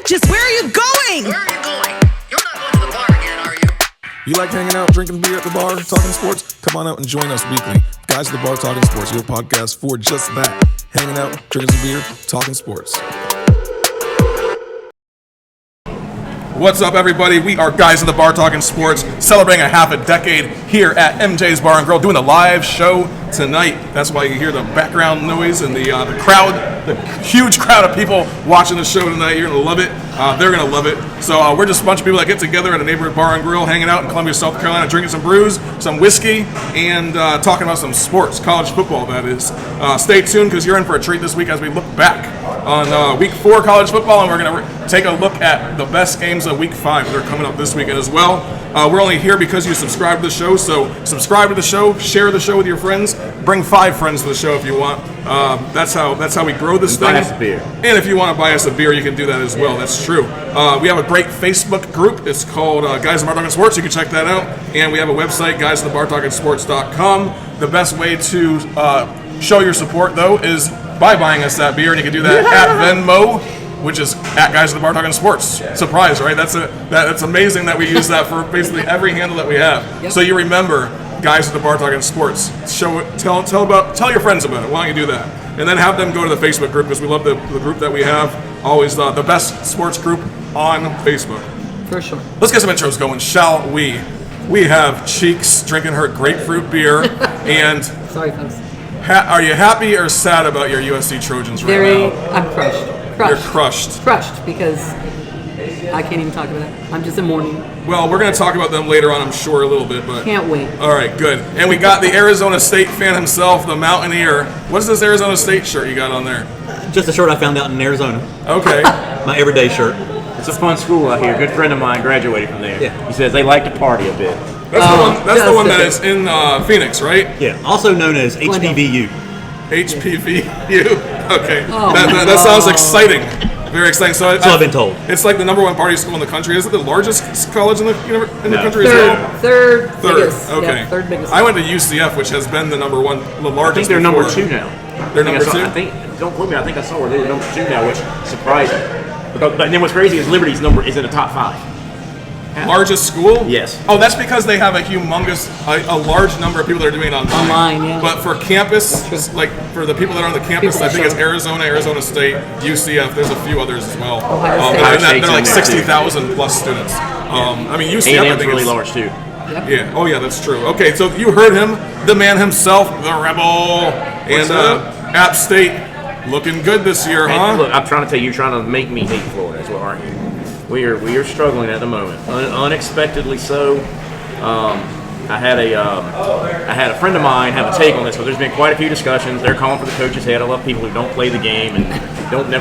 Just where are you going? Where are you going? You're not going to the bar again, are you? You like hanging out, drinking beer at the bar, talking sports? Come on out and join us weekly. Guys at the Bar Talking Sports, your podcast for just that. Hanging out, drinking some beer, talking sports. What's up, everybody? We are Guys at the Bar Talking Sports, celebrating a half a decade here at MJ's Bar and Grill, doing a live show tonight. That's why you hear the background noise and the crowd, the huge crowd of people watching the show tonight. You're going to love it. They're going to love it. So we're just a bunch of people that get together at a neighborhood bar and grill, hanging out in Columbia, South Carolina, drinking some brews, some whiskey, and talking about some sports, college football, that is. Stay tuned, because you're in for a treat this week as we look back on Week 4 college football, and we're going to take a look at the best games of Week 5 that are coming up this weekend as well. We're only here because you subscribe to the show, so subscribe to the show, share the show with your friends, bring 5 friends to the show if you want. That's how we grow this thing. Buy us a beer. And if you want to buy us a beer, you can do that as well. That's true. We have a great Facebook group. It's called Guys at the Bar Talking Sports. You can check that out. And we have a website, guysatthebartalkingsports.com. The best way to show your support, though, is by buying us that beer, and you can do that at Venmo, which is at Guys at the Bar Talking Sports. Surprise, right? That's amazing that we use that for basically every handle that we have. Yep. So you remember Guys at the Bar Talking Sports. Tell your friends about it. Why don't you do that? And then have them go to the Facebook group, because we love the group that we have. Always the best sports group on Facebook. For sure. Let's get some intros going, shall we? We have Cheeks drinking her grapefruit beer, and Sorry, folks. Are you happy or sad about your USC Trojans right now? I'm crushed. You're crushed. Crushed, because I can't even talk about it. I'm just in mourning. Well, we're going to talk about them later on, I'm sure, a little bit. But Can't wait. All right, good. And we got the Arizona State fan himself, the Mountaineer. What is this Arizona State shirt you got on there? Just a shirt I found out in Arizona. Okay. My everyday shirt. It's a fun school out here. A good friend of mine graduated from there. Yeah. He says they like to party a bit. That's the one that is in Phoenix, right? Yeah. Also known as HPVU. HPVU. Okay. Oh, that sounds exciting. Very exciting. So That's what I've been told. It's like the #1 party school in the country. Is it the largest college in the country as well? Third biggest. Okay. Yeah, third biggest. I went to UCF, which has been the I the largest. think they're number before. 2 now. They're number 2? I think, don't quote me, I think I saw where they're number 2 now, which surprised me. But then what's crazy is Liberty's number is in the top 5. Largest school? Yes. Oh, that's because they have a large number of people that are doing it online. Online, yeah. But for campus, like for the people that are on the campus, People I think it's show. Arizona State, UCF. There's a few others as well. Ohio State. And State's they're like in there, too. 60,000 plus students. I mean, UCF, I A&M's think really is large too. Yeah. Oh, yeah, that's true. Okay, so you heard him, the man himself, the Rebel, and App State looking good this year, Hey, huh? look, I'm trying to tell you, you're trying to make me hate Florida as well, aren't you? We are struggling at the moment, unexpectedly so. I had a friend of mine have a take on this, so there's been quite a few discussions. They're calling for the coach's head. I love people who don't play the game and don't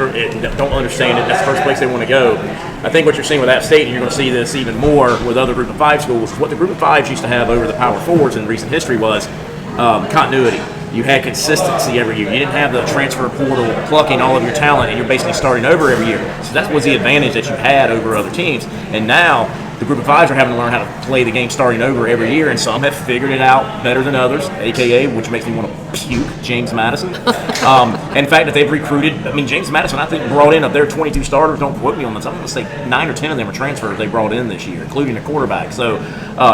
understand it. That's the first place they want to go. I think what you're seeing with App State, and you're going to see this even more with other Group of 5 schools, is what the Group of 5s used to have over the Power 4s in recent history was continuity. You had consistency every year. You didn't have the transfer portal plucking all of your talent, and you're basically starting over every year. So that was the advantage that you had over other teams. And now the Group of 5s are having to learn how to play the game starting over every year, and some have figured it out better than others, a.k.a., which makes me want to puke, James Madison. In fact, that they've recruited, James Madison, I think, brought in of their 22 starters, don't quote me on this, I'm going to say 9 or 10 of them are transfers they brought in this year, including the quarterback. So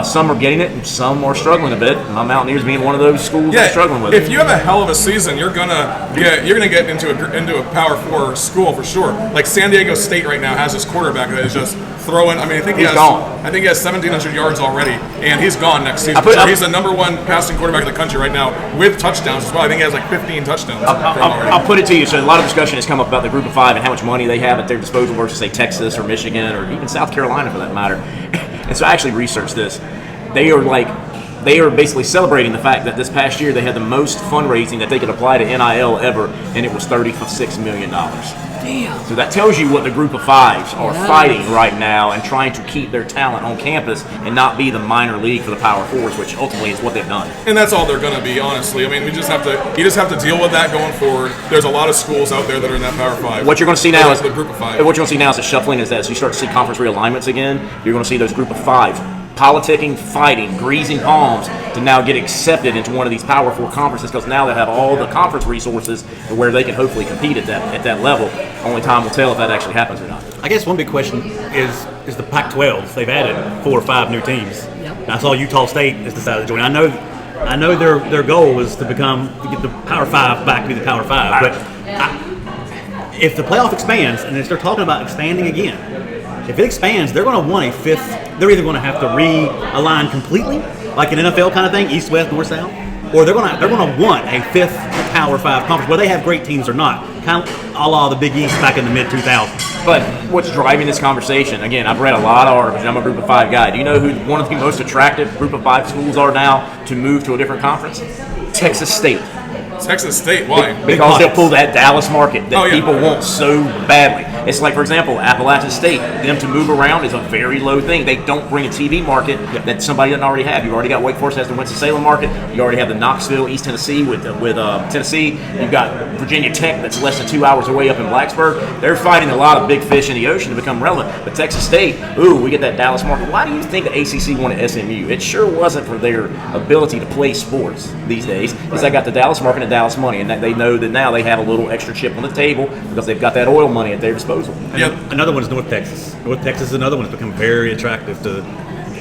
some are getting it, and some are struggling a bit. My Mountaineers being one of those schools that's struggling with it. If you have a hell of a season, you're gonna get into a Power 4 school for sure. Like San Diego State right now has this quarterback that is just throwing. I think he has 1,700 yards already, and he's gone next season. He's the #1 passing quarterback in the country right now with touchdowns as well. I think he has like 15 touchdowns. I'll put it to you. So a lot of discussion has come up about the Group of 5 and how much money they have at their disposal versus, say, Texas or Michigan or even South Carolina for that matter. And so I actually researched this. They are basically celebrating the fact that this past year they had the most fundraising that they could apply to NIL ever, and it was $36 million. Damn. So that tells you what the Group of 5s are fighting right now and trying to keep their talent on campus and not be the minor league for the Power 4s, which ultimately is what they've done. And that's all they're going to be, honestly. You just have to deal with that going forward. There's a lot of schools out there that are in that Power 5. What you're going to see now is the Group of 5. What you're going to see now is a shuffling. Is that as you start to see conference realignments again, you're going to see those Group of 5 politicking, fighting, greasing palms to now get accepted into one of these Power 4 conferences because now they have all the conference resources where they can hopefully compete at that level. Only time will tell if that actually happens or not. I guess one big question is the Pac-12s. They've added 4 or 5 new teams. Yep. I saw Utah State has decided to join. I know their goal was to get the Power 5 back to be the Power 5. But if the playoff expands, and they're talking about expanding again, if it expands, they're going to want a 5th. They're either going to have to realign completely, like an NFL kind of thing, east, west, north, south, or they're going to want a 5th Power 5 conference, whether they have great teams or not, kind of a la the Big East back in the mid-2000s. But what's driving this conversation? Again, I've read a lot of articles, and I'm a Group of 5 guy. Do you know who one of the most attractive Group of 5 schools are now to move to a different conference? Texas State. Texas State, why? Because they'll pull that Dallas market that Oh, yeah. people want so badly. It's like, for example, Appalachian State. Them to move around is a very low thing. They don't bring a TV market that somebody doesn't already have. You've already got Wake Forest has the Winston-Salem market. You already have the Knoxville, East Tennessee with Tennessee. You've got Virginia Tech that's less than 2 hours away up in Blacksburg. They're fighting a lot of big fish in the ocean to become relevant. But Texas State, we get that Dallas market. Why do you think the ACC wanted SMU? It sure wasn't for their ability to play sports these days. Because they got the Dallas market and Dallas money, and that they know that now they have a little extra chip on the table because they've got that oil money at their disposal. Yeah. Another one is North Texas. North Texas is another one that's become very attractive to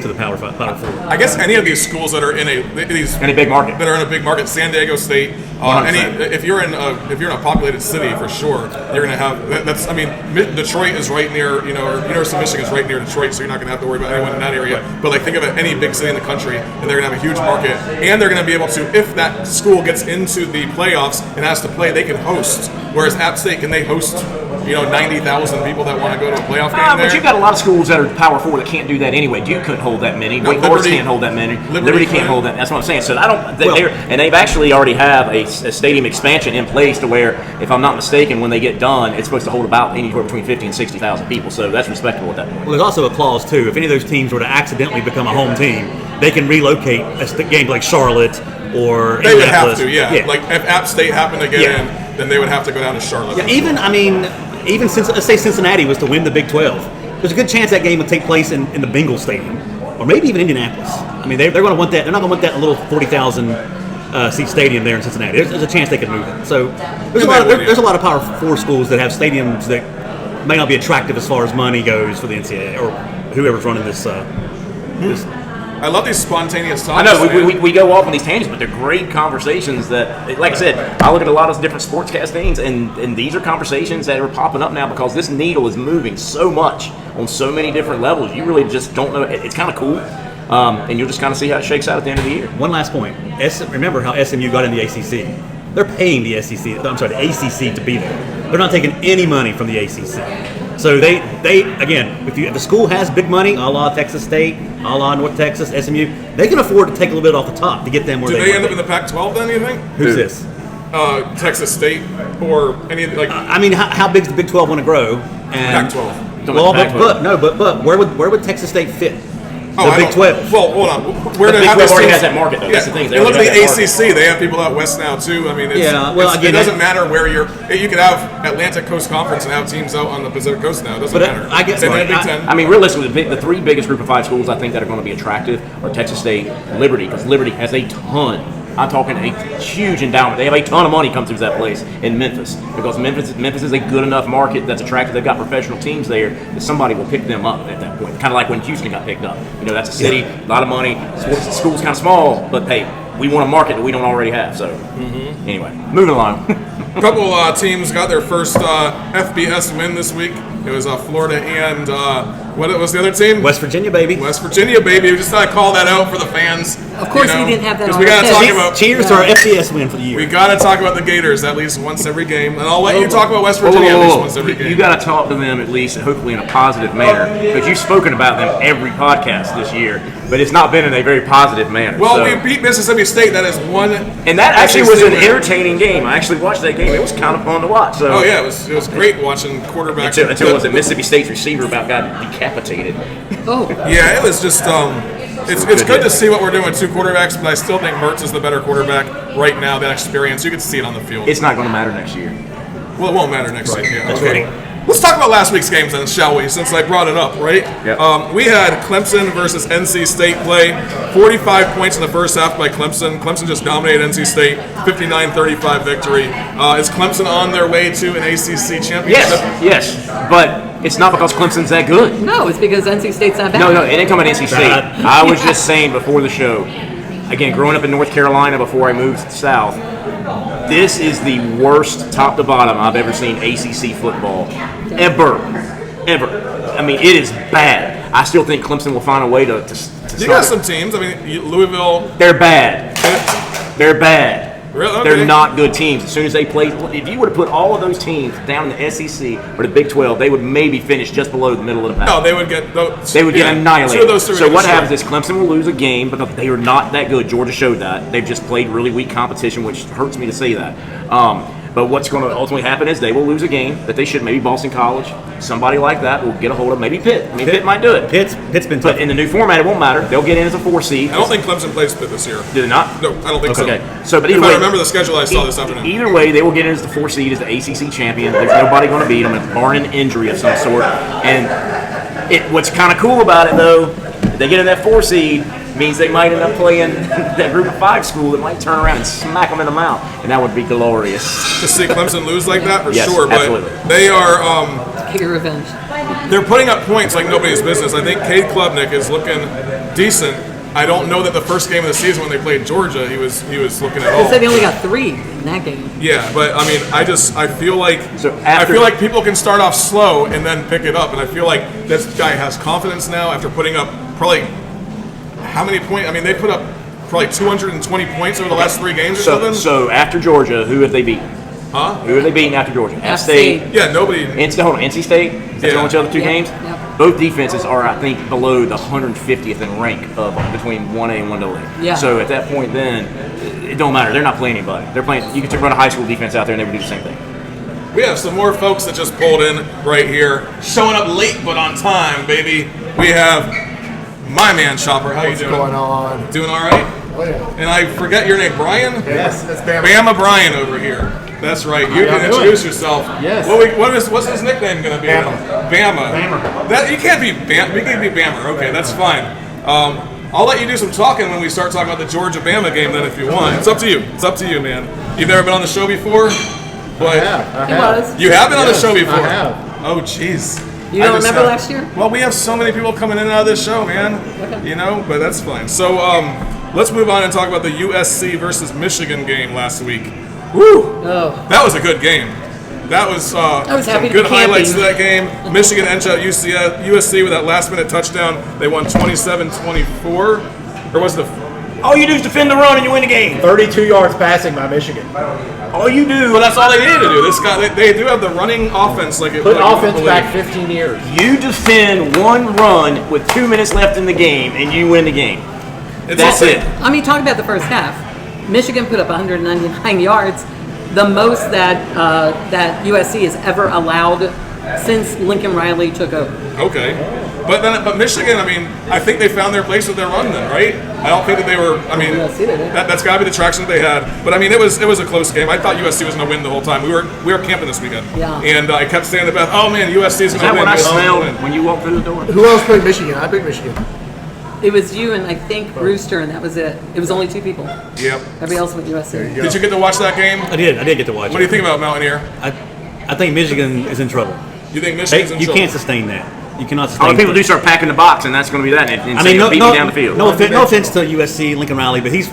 the Power 5, Power 4. I guess any of these schools that are in Any big market. that are in a big market, San Diego State. If you're in a populated city, for sure, you're going to have. That's. I mean, Detroit is right near. Or University of Michigan is right near Detroit, so you're not going to have to worry about anyone in that area. But like, think of it, any big city in the country, and they're going to have a huge market, and they're going to be able to, if that school gets into the playoffs and has to play, they can host. Whereas App State, can they host? 90,000 people that want to go to a playoff game there. But you've got a lot of schools that are Power 4 that can't do that anyway. Duke couldn't hold that many. Wake Forest can't hold that many. Liberty can't hold that. That's what I'm saying. So I don't. And they've actually already have a stadium expansion in place to where, if I'm not mistaken, when they get done, it's supposed to hold about anywhere between 50 and 60,000 people. So that's respectable at that point. Well, there's also a clause too. If any of those teams were to accidentally become a home team, they can relocate a game like Charlotte or They would have Indianapolis. to, yeah. Like if App State happened to get in, then they would have to go down to Charlotte. Yeah, even since, let's say Cincinnati was to win the Big 12, there's a good chance that game would take place in the Bengals Stadium, or maybe even Indianapolis. I mean, they're going to want that. They're not going to want that little 40,000 seat stadium there in Cincinnati. There's a chance they could move it. So there's a lot of Power 4 schools that have stadiums that may not be attractive as far as money goes for the NCAA or whoever's running this. I love these spontaneous I talks. know we go off on these tangents, but they're great conversations that, like I said, I look at a lot of different sportscast things, and these are conversations that are popping up now because this needle is moving so much on so many different levels. You really just don't know. It's kind of cool, and you'll just kind of see how it shakes out at the end of the year. One last point. Remember how SMU got in the ACC? They're paying the ACC to be there. They're not taking any money from the ACC. So they again, if the school has big money, a la Texas State, a la North Texas, SMU, they can afford to take a little bit off the top to get them where Do they they end want up in the Pac-12 then? You think? Who's this? Texas State or any like I mean, how big does the Big 12 want to grow? And, Pac-12? Well, but where would Texas State fit? Oh, The Big 12. Well, hold on. Where The do Big have 12 these already teams- has that market, though. That's the thing. They And look at already the have that ACC. They have people out west now too. I mean, it doesn't matter where you could have Atlantic Coast Conference and have teams out on the Pacific Coast now. It doesn't matter. I guess Same with Big Ten. I mean, realistically, the 3 biggest Group of 5 schools I think that are going to be attractive are Texas State, Liberty, because Liberty has a ton. I'm talking a huge endowment. They have a ton of money come through that place in Memphis because Memphis is a good enough market that's attractive. They've got professional teams there that somebody will pick them up at that point. Kind of like when Houston got picked up. That's a city, a lot of money. The school's kind of small, but hey, we want a market that we don't already have. So anyway, moving along. A couple teams got their first FBS win this week. It was Florida and what was the other team? West Virginia, baby. West Virginia, baby. We just thought I'd call that out for the fans. Of course, we didn't have that because on we our gotta list. talk about. Cheers to our FBS win for the year. We gotta talk about the Gators at least once every game, and I'll let you talk about West Virginia at least once every game. You got to talk to them at least, hopefully in a positive manner, because you've spoken about them every podcast this year, but it's not been in a very positive manner. Well, so. we beat Mississippi State. That is one. And that actually was an win. entertaining game. I actually watched that game. It was kind of fun to watch. So. Oh yeah, it was great watching quarterbacks. Until was it Mississippi State's receiver about got decapitated. Oh. Yeah, it was just. It's good to see what we're doing with 2 quarterbacks, but I still think Mertz is the better quarterback right now. That experience, you can see it on the field. It's not going to matter next year. Well, it won't matter next year. Yeah, That's okay. right. Let's talk about last week's games then, shall we? Since I brought it up, right? Yep. We had Clemson versus NC State play. 45 points in the first half by Clemson. Clemson just dominated NC State. 59-35 victory. Is Clemson on their way to an ACC championship? Yes. But it's not because Clemson's that good. No, it's because NC State's not bad. No, it didn't come at NC State. I was just saying before the show. Again, growing up in North Carolina before I moved south, this is the worst top to bottom I've ever seen ACC football. Ever. I mean, it is bad. I still think Clemson will find a way to You got some teams. I mean, Louisville. They're bad. They're bad. Really? Okay. They're not good teams. As soon as they play, if you were to put all of those teams down in the SEC or the Big 12, they would maybe finish just below the middle of the pack. No, they would get annihilated. Two of those three so what destroyed. happens is Clemson will lose a game, but they are not that good. Georgia showed that. They've just played really weak competition, which hurts me to say that. But what's going to ultimately happen is they will lose a game that they should. Maybe Boston College, somebody like that will get a hold of. Maybe Pitt. I mean, Pitt might do it. Pitt's been tough. But in the new format, it won't matter. They'll get in as a 4 seed. I don't think Clemson plays Pitt this year. Do they not? No, I don't think so. Okay. So, but either If way, I remember the schedule I saw this afternoon. Either way, they will get in as the 4 seed, as the ACC champion. There's nobody going to beat them, barring an injury of some sort. And what's kind of cool about it, though, if they get in that 4 seed, means they might end up playing that group of 5 school that might turn around and smack them in the mouth, and that would be glorious. To see Clemson lose like that, for Yes, sure. But absolutely. they are. Get your revenge. They're putting up points like nobody's business. I think Cade Klubnik is looking decent. I don't know that the first game of the season when they played Georgia, he was looking at all. They said they only got 3 in that game. Yeah, but I mean, I feel like I feel like people can start off slow and then pick it up, and I feel like this guy has confidence now after putting up probably how many points? I mean, they put up probably 220 points over the last 3 games or something. So after Georgia, who have they beaten? Huh? Who have they beaten after Georgia? App State. Yeah, nobody. NC State. That's the only other 2 games. Yep. Both defenses are, I think, below the 150th in rank of between 1A and 1AA. Yeah. So at that point, then it don't matter. They're not playing anybody. They're playing. You could run a high school defense out there, and they would do the same thing. We have some more folks that just pulled in right here, showing up late but on time, baby. We have my man Chopper. How you doing? What's going on? Doing all right? Oh, yeah. And I forget your name, Brian. Yes, it's Bama. Bama Brian over here. That's right. You y'all can doing? introduce yourself. Yes. What's his nickname going to be? Bama. Bama. That you can't be Bama. You can be Bama. Okay, that's fine. I'll let you do some talking when we start talking about the Georgia Bama game. Then, if you want, it's up to you. It's up to you, man. You've never been on the show before, but I He have. was. you have been on the Yes, show before. I have. Oh, jeez. You don't remember last year? Well, we have so many people coming in and out of this show, man. Okay. You know, but that's fine. So, let's move on and talk about the USC versus Michigan game last week. Woo! Oh. That was a good game. That was, was some happy to good be highlights to camping. that game. Michigan edged out USC with that last-minute touchdown. They won 27-24. Or was it All you do is defend the run, and you win the game. 32 yards passing by Michigan. All you do. Well, that's all they needed to do. This guy, they do have the running offense. Put like you offense believe. back 15 years. You defend one run with 2 minutes left in the game, and you win the game. It's That's also- it. I mean, talk about the first half. Michigan put up 199 yards, the most that USC has ever allowed since Lincoln Riley took over. Okay, but Michigan, I mean, I think they found their place with their run then, right? I don't think that they were. I mean, USC did it. that's got to be the traction that they had. But I mean, it was a close game. I thought USC was going to win the whole time. We were camping this weekend, Yeah. and I kept saying to Beth, "Oh man, USC is Is going that to win." what I USC is gonna smelled win." when you walked through the door? Who else picked Michigan? I picked Michigan. It was you and I think Brewster, and that was it. It was only 2 people. Yep. Everybody else went USC. Did you get to watch that game? I did get to watch What do you it. think about Mountaineer? I think Michigan is in trouble. You think Michigan's in You trouble? can't sustain that. You cannot sustain. Oh, people do start packing the box, and that's going to be that. And I mean, no, beat me down the field. no offense to USC, Lincoln Riley, but he's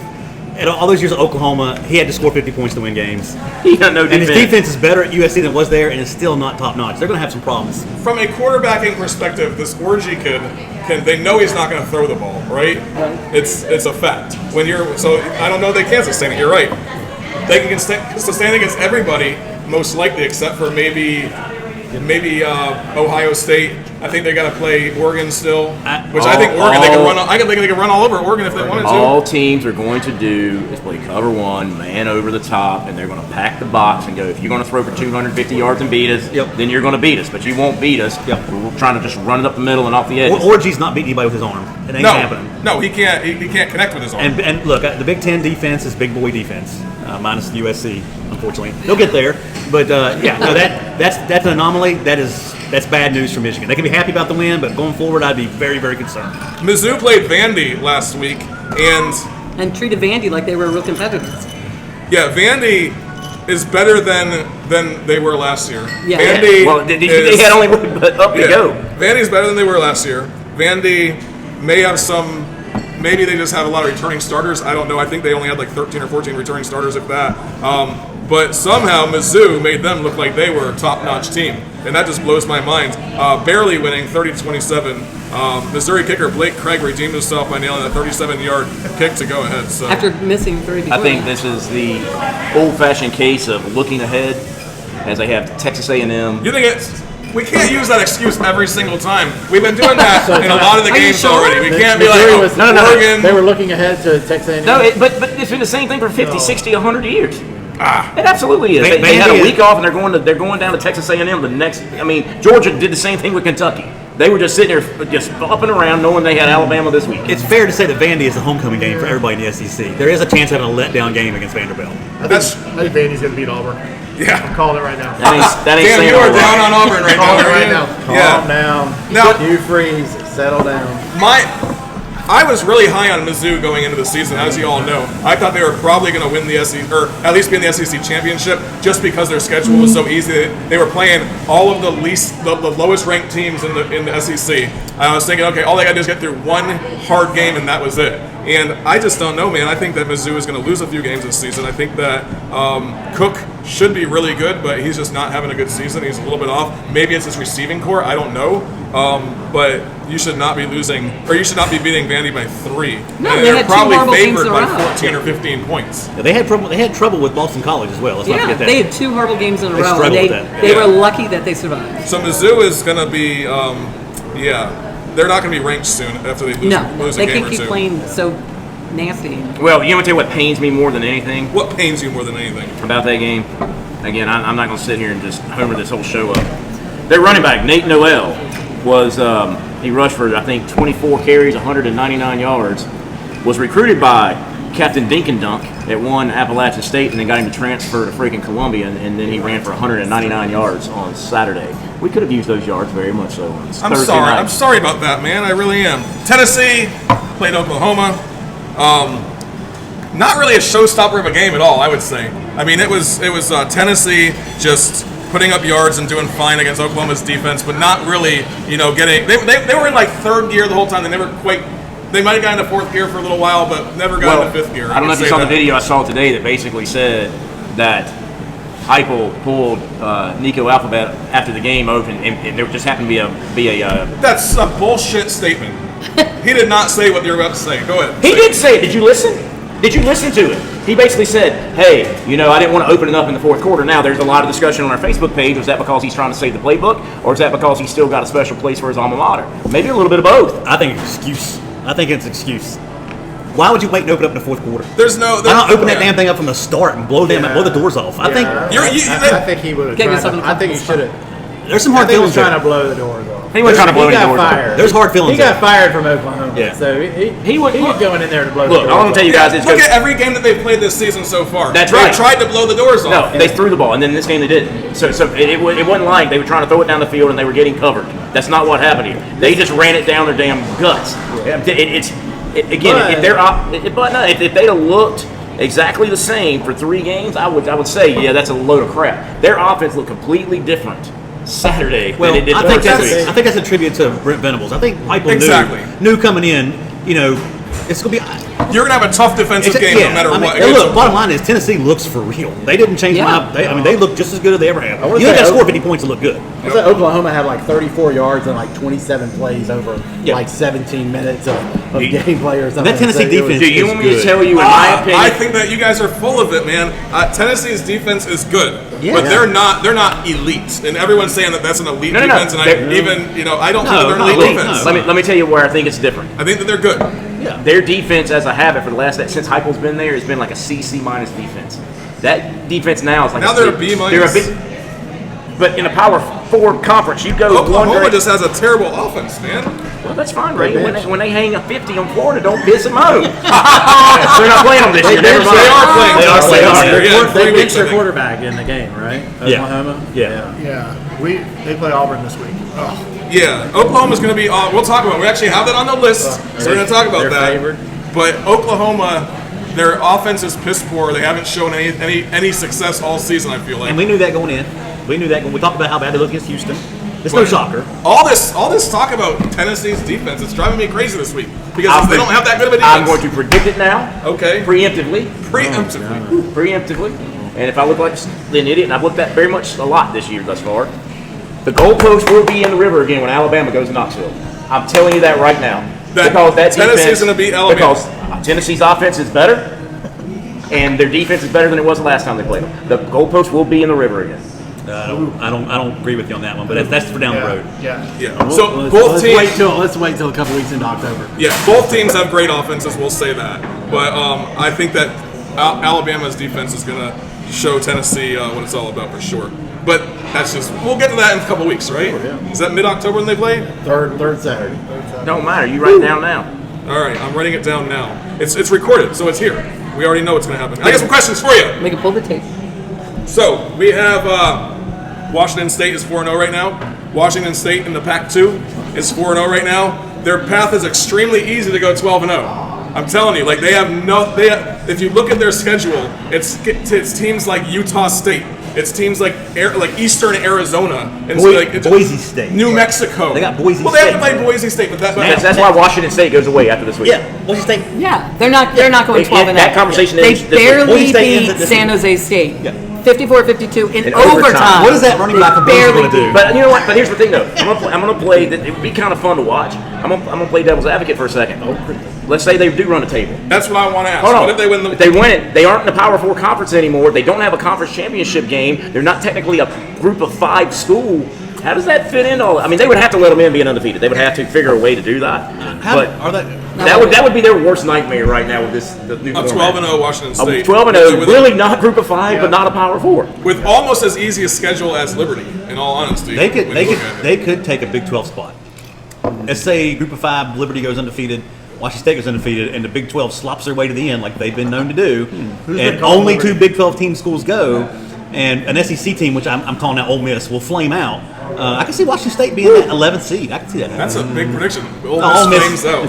at all those years at Oklahoma. He had to score 50 points to win games, He got no and his defense. defense is better at USC than it was there, and it's still not top notch. They're going to have some problems. From a quarterbacking perspective, this Orgy kid they know he's not going to throw the ball, right? It's a fact. So I don't know if they can sustain it. You're right. They can sustain it against everybody, most likely, except for maybe Ohio State. I think they got to play Oregon still, which I think Oregon they can run. I think they can run all over Oregon if they wanted to. All teams are going to do is play cover one, man over the top, and they're going to pack the box and go, if you're going to throw for 250 yards and beat us, then you're going to beat us. But you won't beat us. We're trying to just run it up the middle and off the edges. Orgy's not beating anybody with his arm. It ain't happening. No, he can't. He can't connect with his arm. And look, the Big Ten defense is big boy defense. minus USC, unfortunately. They'll get there, but that's an anomaly. That's bad news for Michigan. They can be happy about the win, but going forward, I'd be very, very concerned. Mizzou played Vandy last week, And treated Vandy like they were real competitors. yeah, Vandy is better than they were last year. Yeah. Vandy Well, they had only up to go. Vandy's better than they were last year. Vandy may have some. Maybe they just have a lot of returning starters. I don't know. I think they only had like 13 or 14 returning starters, if that. But somehow Mizzou made them look like they were a top-notch team, and that just blows my mind. Barely winning 30-27. Missouri kicker Blake Craig redeemed himself by nailing a 37-yard kick to go ahead. So After missing 3 before. I think this is the old-fashioned case of looking ahead, as they have Texas A&M. you think it's? We can't use that excuse every single time. We've been doing that in a lot of the Are you games sure? already. We can't be like, Missouri oh, was- No. Oregon. They were looking ahead to Texas A&M. No, but it's been the same thing for 50, 60, 100 years. It absolutely is. They They had a did. week off, and they're going down to Texas A&M the next. I mean, Georgia did the same thing with Kentucky. They were just sitting there, just up and around, knowing they had Alabama this week. It's fair to say that Vandy is the homecoming game for everybody in the SEC. There is a chance of having a letdown game against Vanderbilt. I think Vandy's going to beat Auburn. Yeah. I'm calling it right now. That ain't Damn, saying you a are whole lot. down on Auburn right now. Calling it aren't right you? now. Calm Yeah. down. Now- Hugh Freeze, settle down. I was really high on Mizzou going into the season, as you all know. I thought they were probably going to win the SEC, or at least be in the SEC championship, just because their schedule was so easy. They were playing all of the lowest ranked teams in the SEC. I was thinking, okay, all they got to do is get through one hard game, and that was it. And I just don't know, man. I think that Mizzou is going to lose a few games this season. I think that Cook should be really good, but he's just not having a good season. He's a little bit off. Maybe it's his receiving core. I don't know. But you should not be losing, or you should not be beating Vandy by 3. No, And they they're had two probably horrible games favored in a by row. 14 or 15 points. Yeah, they had trouble with Boston College as well. Let's not Yeah, forget that. they had 2 horrible games in a They row, and struggled they, with that. they Yeah. were lucky that they survived. So Mizzou is going to be, they're not going to be ranked soon after they No, lose they a game can't or keep two. playing so nasty. Well, you want to tell you what pains me more than anything What pains you more than anything? about that game? Again, I'm not going to sit here and just homer this whole show up. Their running back, Nate Noel, was he rushed for, I think, 24 carries, 199 yards, was recruited by Captain Dinkendunk at one Appalachian State, and then got him to transfer to freaking Columbia, and then he ran for 199 yards on Saturday. We could have used those yards very much so on I'm Thursday sorry. night. I'm sorry about that, man. I really am. Tennessee played Oklahoma. Not really a showstopper of a game at all, I would say. I mean, it was Tennessee just putting up yards and doing fine against Oklahoma's defense, but not really, getting. They were in like third gear the whole time. They never quite. They might have gotten into fourth gear for a little while, but never got into fifth gear. I don't know if you could saw say the that. video I saw today that basically said that Heupel pulled Nico Alphabet after the game open, and there just happened to be a That's a bullshit statement. He did not say what you're about to say. Go ahead. He did say it. Did you listen? Did you listen to it? He basically said, hey, I didn't want to open it up in the fourth quarter. Now, there's a lot of discussion on our Facebook page. Was that because he's trying to save the playbook? Or is that because he's still got a special place for his alma mater? Maybe a little bit of both. I think it's excuse. I think it's excuse. Why would you wait and open up in the fourth quarter? There's no. Why not open that damn thing up from the start and blow the doors off? I think I think he would have Gave tried yourself to, a I think he couple should have. there's some I hard think he was feelings trying there. to blow the doors off. He wasn't trying to blow any He got doors off. fired. There's hard feelings He got there. fired from Oklahoma. Yeah. So he He was would- going in there to blow the Look, doors I want to tell you guys, Look at every game that they've played this season so far. That's they right. tried to blow the doors off. No, they threw the ball, and then this game they didn't. So it wasn't like they were trying to throw it down the field and they were getting covered. That's not what happened here. They just ran it down their damn guts. If they'd have looked exactly the same for 3 games, I would say, yeah, that's a load of crap. Their offense looked completely different Saturday Well, than it did I the think first 2 weeks. that's a tribute to Brent Venables. I think Heupel Exactly. knew coming in, it's going to be. You're gonna have a tough defensive game no matter what. And look, bottom line is Tennessee looks for real. They didn't change they look just as good as they ever have. wanna You ain't got to say score 50 points to look good. I said Oklahoma had like 34 yards and like 27 plays over Yeah. like 17 minutes of gameplay or something. That Tennessee So it was- defense- Do you want me to good. tell you, in my opinion, I think that you guys are full of it, man. Tennessee's defense is good, Yeah. but they're not elite, and everyone's saying that that's an elite No. defense, and I They're- I don't think that they're an not elite elite, defense. no. let me tell you where I think it's different. I think that they're good. Their defense, as I have it for the last since Heupel's been there, has been like a C minus defense. That defense now is like Now they're a B minus. But in a Power 4 conference, you go one Oklahoma grade. just has a terrible offense, man. Well, that's fine, Ray. When they hang a 50 on Florida, don't piss them out. They're not playing them this year. Never mind. They are playing. They are playing. Yeah, They 3 benched weeks, I their think. quarterback in the game, right? Yeah. Oklahoma? Yeah. Yeah, they play Auburn this week. Oh. Yeah, Oklahoma's going to be. We'll talk about it. We actually have that on the list, so we're going to talk about They're that. favored. But Oklahoma, their offense is piss poor. They haven't shown any success all season, I feel like. And we knew that going in. We knew that when we talked about how bad they looked against Houston. It's no shocker. All this talk about Tennessee's defense, it's driving me crazy this week because they don't have that good of a defense. I'm going to predict it now. Okay. Preemptively. Preemptively. And if I look like an idiot, and I've looked at very much a lot this year thus far, the goalpost will be in the river again when Alabama goes to Knoxville. I'm telling you that right now. Because that Tennessee's going to beat Alabama. Because Tennessee's offense is better, and their defense is better than it was the last time they played them. The goalpost will be in the river again. I don't agree with you on that one, but that's for down the road. Yeah. Yeah. So both teams. Let's wait till a couple weeks into October. Yeah, both teams have great offenses. We'll say that, but I think that Alabama's defense is going to show Tennessee what it's all about for sure. But that's just we'll get to that in a couple weeks, right? Is that mid-October when they play? Third Saturday. Don't matter. You write it down now. All right, I'm writing it down now. It's recorded, so it's here. We already know what's going to happen. I got some questions for you. Make it pull the tape. So we have Washington State is 4-0 right now. Washington State in the Pac-2 is 4-0 right now. Their path is extremely easy to go 12-0. I'm telling you, like they have. If you look at their schedule, it's teams like Utah State. It's teams like Eastern Arizona and Boise State, New Mexico. They got Boise Well, State. they have to play Boise State, but That's why Washington State goes away after this week. Yeah, Boise State. Yeah, they're not going 12 and That conversation They ends this week. barely Boise State ends beat at this San week. Jose State. Yeah. 54-52 in In overtime. overtime. What is that running back from Boise Barely going to do? But you know what? But here's the thing, though. I'm gonna play. That it would be kind of fun to watch. I'm gonna play devil's advocate for a second. Let's say they do run a table. that's what I want to ask. Hold on. What if they win the? If they win it, they aren't in the Power 4 conference anymore. They don't have a conference championship game. They're not technically a Group of 5 school. How does that fit in? I mean, they would have to let them in being undefeated. They would have to figure a way to do that. That would be their worst nightmare right now with the new A format. 12-0 Washington State. 12-0, With- really not Group of 5, but not a Power 4. with almost as easy a schedule as Liberty. In all honesty, They could when you look at it. they could take a Big 12 spot. Let's say Group of 5, Liberty goes undefeated, Washington State goes undefeated, and the Big 12 slops their way to the end like they've been known to do. And only 2 Big 12 team schools go, and an SEC team, which I'm calling out Ole Miss, will flame out. I can see Washington State being that 11th seed. I can see that. That's a big prediction. Ole Ole Miss Miss. flames out.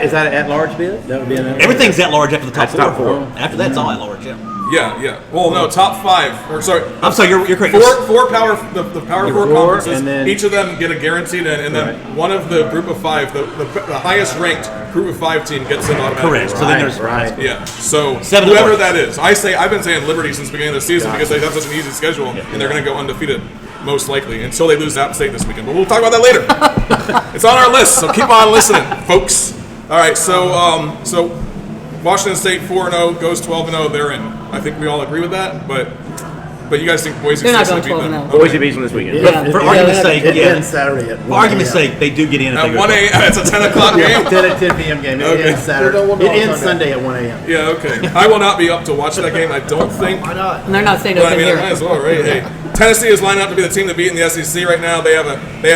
Is that an at-large bid? That would be an Everything's at large after the top That's top 4. four. After that's all at large. Yeah. Yeah. Well, no, top 5. Or sorry. I'm sorry, you're correct. Four power the Power 4 4, conferences. and then- Each of them get a guaranteed in, and then one of the Group of 5, the highest ranked Group of 5 team gets in automatically. Correct. So then there's right. Yeah. So 7 whoever awards. that is, I've been saying Liberty since the beginning of the season because they have such an easy schedule and they're going to go undefeated most likely until they lose App State this weekend. But we'll talk about that later. It's on our list, so keep on listening, folks. All right. So Washington State 4-0 goes 12-0. They're in. I think we all agree with that, but you guys think Boise They're not State's going going to beat them? 12-0. Boise beats them this weekend. Yeah. For argument's sake, It yeah. ends Saturday at 1 For argument's a.m. sake, they do get in if they At go 1 a.m. It's a 10 o'clock game. 10 p.m. game. It Okay. ends Saturday. It ends Sunday at 1 a.m. Yeah, okay. I will not be up to watch that game. I don't think. Why not? And they're not staying But I open mean, I here. might as well, right? Hey, Tennessee is lining up to be the team to beat in the SEC right now. They have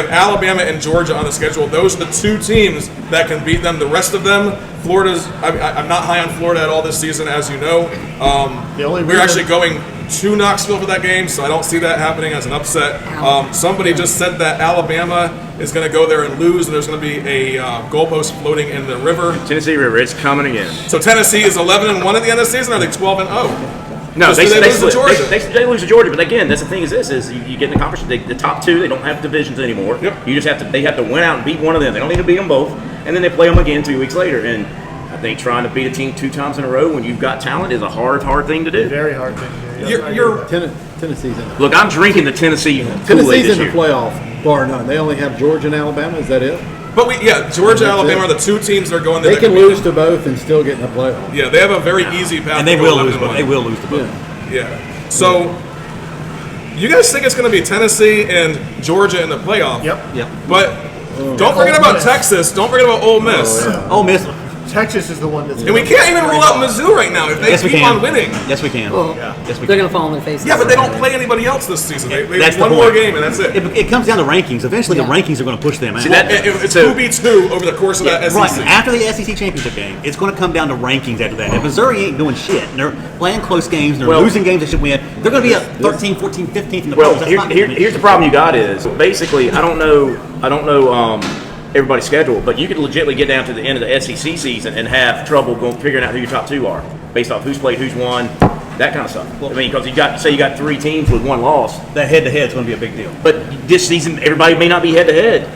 Alabama and Georgia on the schedule. Those are the 2 teams that can beat them. The rest of them, Florida's. I'm not high on Florida at all this season, as you know. only We're reason- actually going to Knoxville for that game, so I don't see that happening as an upset. Somebody just said that Alabama is going to go there and lose, and there's going to be a goalpost floating in the river. Tennessee River, it's coming again. So Tennessee is 11-1 at the end of the season. Or are they 12-0? No, Just they so they lose to split. Georgia. They lose to Georgia, but again, that's the thing is you get in the conference, the top 2, they don't have divisions anymore. Yep. You just they have to win out and beat one of them. They don't need to beat them both, and then they play them again 2 weeks later. And I think trying to beat a team 2 times in a row when you've got talent is a hard thing to do. Very hard thing to do. You're Tennessee's in. Look, I'm drinking the Tennessee Kool-Aid Tennessee's this in the year. playoff, bar none. They only have Georgia and Alabama. Is that it? But Georgia, That's Alabama it. are the 2 teams that are going there. They that can beat lose them. to both and still get in the playoff. Yeah, they have a very easy path. And they to will go lose, but 11-1. they will lose to both. Yeah. Yeah. So, you guys think it's going to be Tennessee and Georgia in the playoff? Yep. Yep. But don't forget about Texas. Don't forget about Ole Miss. Ole Miss. Texas is the one that's. And we can't even rule out Mizzou right now if they Yes, we keep can. on winning. Yes, we can. Well, Yes, we they're can. going to fall on their faces. Yeah, but they don't play anybody else this season. They That's have the one more point. game and that's it. It comes down to rankings. Eventually, Yeah. the rankings are going to push them out. See, that- It's So- who beats who over the course of that SEC. Right, after the SEC championship game, it's going to come down to rankings after that. If Missouri ain't doing shit, and they're playing close games, and they're Well- losing games they should win, they're going to be a 13, 14, 15th in the Well, polls. That's not gonna be- here's the problem you got is basically I don't know everybody's schedule, but you could legitimately get down to the end of the SEC season and have trouble figuring out who your top two are based off who's played, who's won, that kind of stuff. I mean, because you got 3 teams with 1 loss, that head-to-head is going to be a big deal. but this season everybody may not be head to head.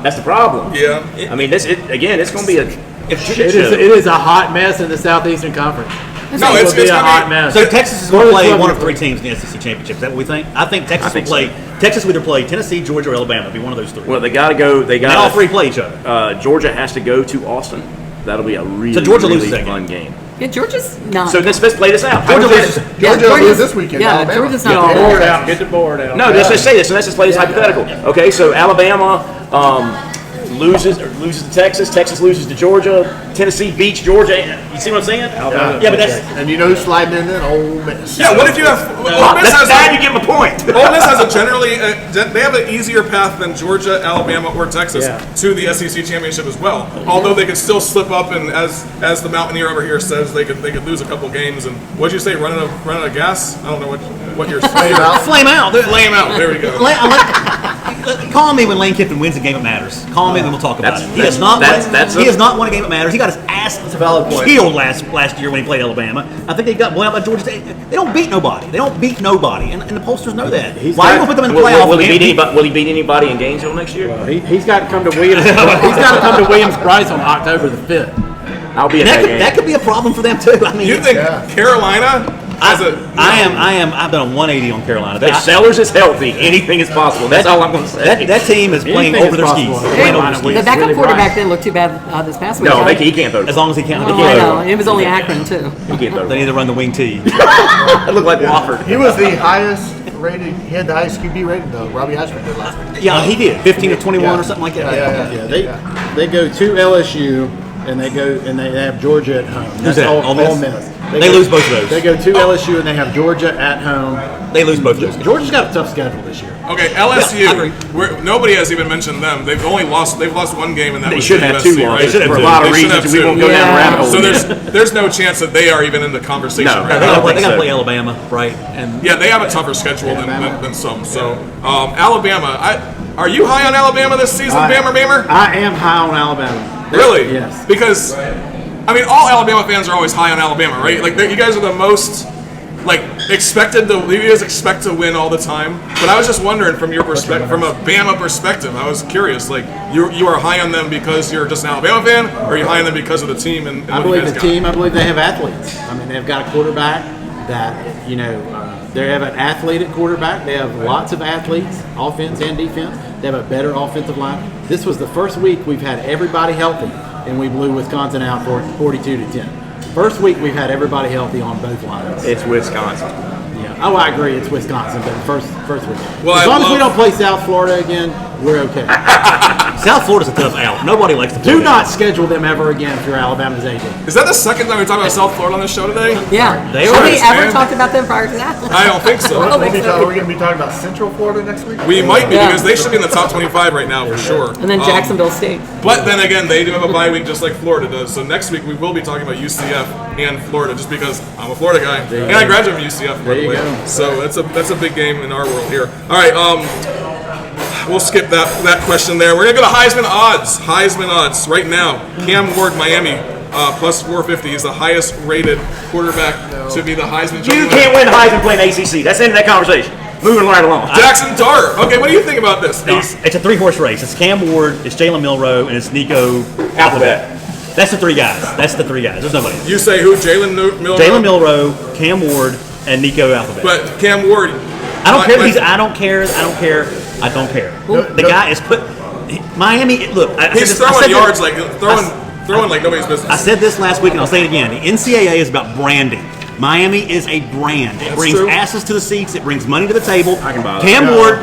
That's the problem. Yeah. I mean, it's going to be a shit It show. is a hot mess in the Southeastern Conference. No, It it's will be a gonna hot be. mess. So Texas is going to play Florida's one of wonderful. 3 teams in the SEC championship. Is that what we think? I think Texas think will play. so. Texas will either play Tennessee, Georgia, or Alabama. It'll be one of those 3. Well, they got to go. They and got all 3 play each other. Georgia has to go to Austin. That'll be a really, So Georgia really loses that fun game. Yeah, Georgia's not. So let's play this out. Georgia loses. Yeah, Georgia will lose Georgia's- this weekend. Yeah, Alabama. Georgia's not Get all the that. board out. Get the board out. No, let's say this, and let's just play this hypothetical. Okay, so Alabama loses to Texas. Texas loses to Georgia. Tennessee beats Georgia. You see what I'm saying? Yeah, but that's And you know who's sliding in then? Ole Miss. Yeah, what if you have Ole Miss has Now you get my point. Ole Miss has a generally they have an easier path than Georgia, Alabama, or Texas to the SEC championship as well. Although they could still slip up, and as the Mountaineer over here says, they could lose a couple games. And what'd you say? Running out of gas? I don't know what you're saying. flame out. Flame out. There we go. Call me when Lane Kiffin wins a game that matters. Call me and we'll talk about That's- it. He has not that's he a- has not won a game that matters. He got his ass killed last year when he played Alabama. I think they got blown out by Georgia State. They don't beat nobody. They don't beat nobody, and the pollsters know that. Why are you going to put them in the playoff? Will he game? beat anybody in Gainesville next year? He's got to come to Williams. He's got to come to Williams-Brice on October the 5th. I'll be at That that could, game. that could be a problem for them too. I mean, You think Carolina has a? I've done a 180 on Carolina. If Sellers is healthy, anything is possible. That's all I'm going to say. That team is playing Anything over is their skis. possible. Playing over Carolina their wins. The skis. backup Really quarterback bright. didn't look too bad this past week. No, right? he can't throw. As long as he can't. Oh, I know. And it was only Akron too. He can't throw. They need to run the wing T. It looked like Wofford. He was the highest rated. He had the highest QB rating though. Robbie Ashford did last week. Yeah, he did. 15 to 21 Yeah. or something like that. Yeah, they go to LSU and they have Georgia at home. Who's that? Ole Miss? They go- lose both of those. They go to LSU and they have Georgia at home. They lose both of those. Georgia's got a tough schedule this year. Okay, Yeah, I agree. LSU. Nobody has even mentioned them. They've lost 1 game, and that They was should to have USC, 2 right? losses for a two. lot of They should reasons. have We 2. won't go down the rabbit hole. So there's no chance that they are even in the conversation No. right They now. got to so. play Alabama, right? And Yeah, they have a tougher schedule than some. So Alabama, are you high on Alabama this season, Bammer? I am high on Alabama. Really? Yes. Because, I mean, all Alabama fans are always high on Alabama, right? Like, you guys are the most, you guys expect to win all the time. But I was just wondering from your perspective, from a Bama perspective, I was curious, you are high on them because you're just an Alabama fan, or are you high on them because of the team and I what believe you guys the got? team. I believe they have athletes. I mean, they've got a quarterback that they have an athlete at quarterback. They have lots of athletes, offense and defense. They have a better offensive line. This was the first week we've had everybody healthy, and we blew Wisconsin out for 42-10. First week we've had everybody healthy on both lines. It's Wisconsin. Yeah. Oh, I agree. It's Wisconsin, but first week. Well, as I long as we love- don't play South Florida again, we're okay. South Florida's a tough out. Nobody likes to play Do them. not schedule them ever again if you're Alabama's AD. Is that the second time we're talking about South Florida on this show today? Yeah. They Have were- we ever man. talked about them prior to that? I don't think so. don't think so. Are we going to be talking about Central Florida next week? We might be Yeah. because they should be in the top 25 right now for sure. And then Jacksonville State. But then again, they do have a bye week just like Florida does. So next week we will be talking about UCF and Florida, just because I'm a Florida guy and I graduated from UCF. By the you way. go. So that's a big game in our world here. All right, we'll skip that question there. We're gonna go to Heisman odds. Heisman odds right now. Cam Ward, Miami, plus 450 is the highest rated quarterback to be the Heisman. You Trophy can't winner. win Heisman playing ACC. That's the end of that conversation. Moving right along. Jackson Dart. Okay, what do you think about this? It's a 3-horse race. It's Cam Ward, it's Jalen Milroe, and it's Nico Alphabet. That's the 3 guys. There's nobody else. You say who? Jalen Milroe. Jalen Milroe, Cam Ward, and Nico Alphabet. But Cam Ward. I don't care. like- I don't care. The guy is Miami. Look, He's throwing yards throwing like nobody's business. I said this last week, and I'll say it again. The NCAA is about branding. Miami is a brand. It brings true. asses to the seats. It brings money to the table. I can buy that. Cam Ward,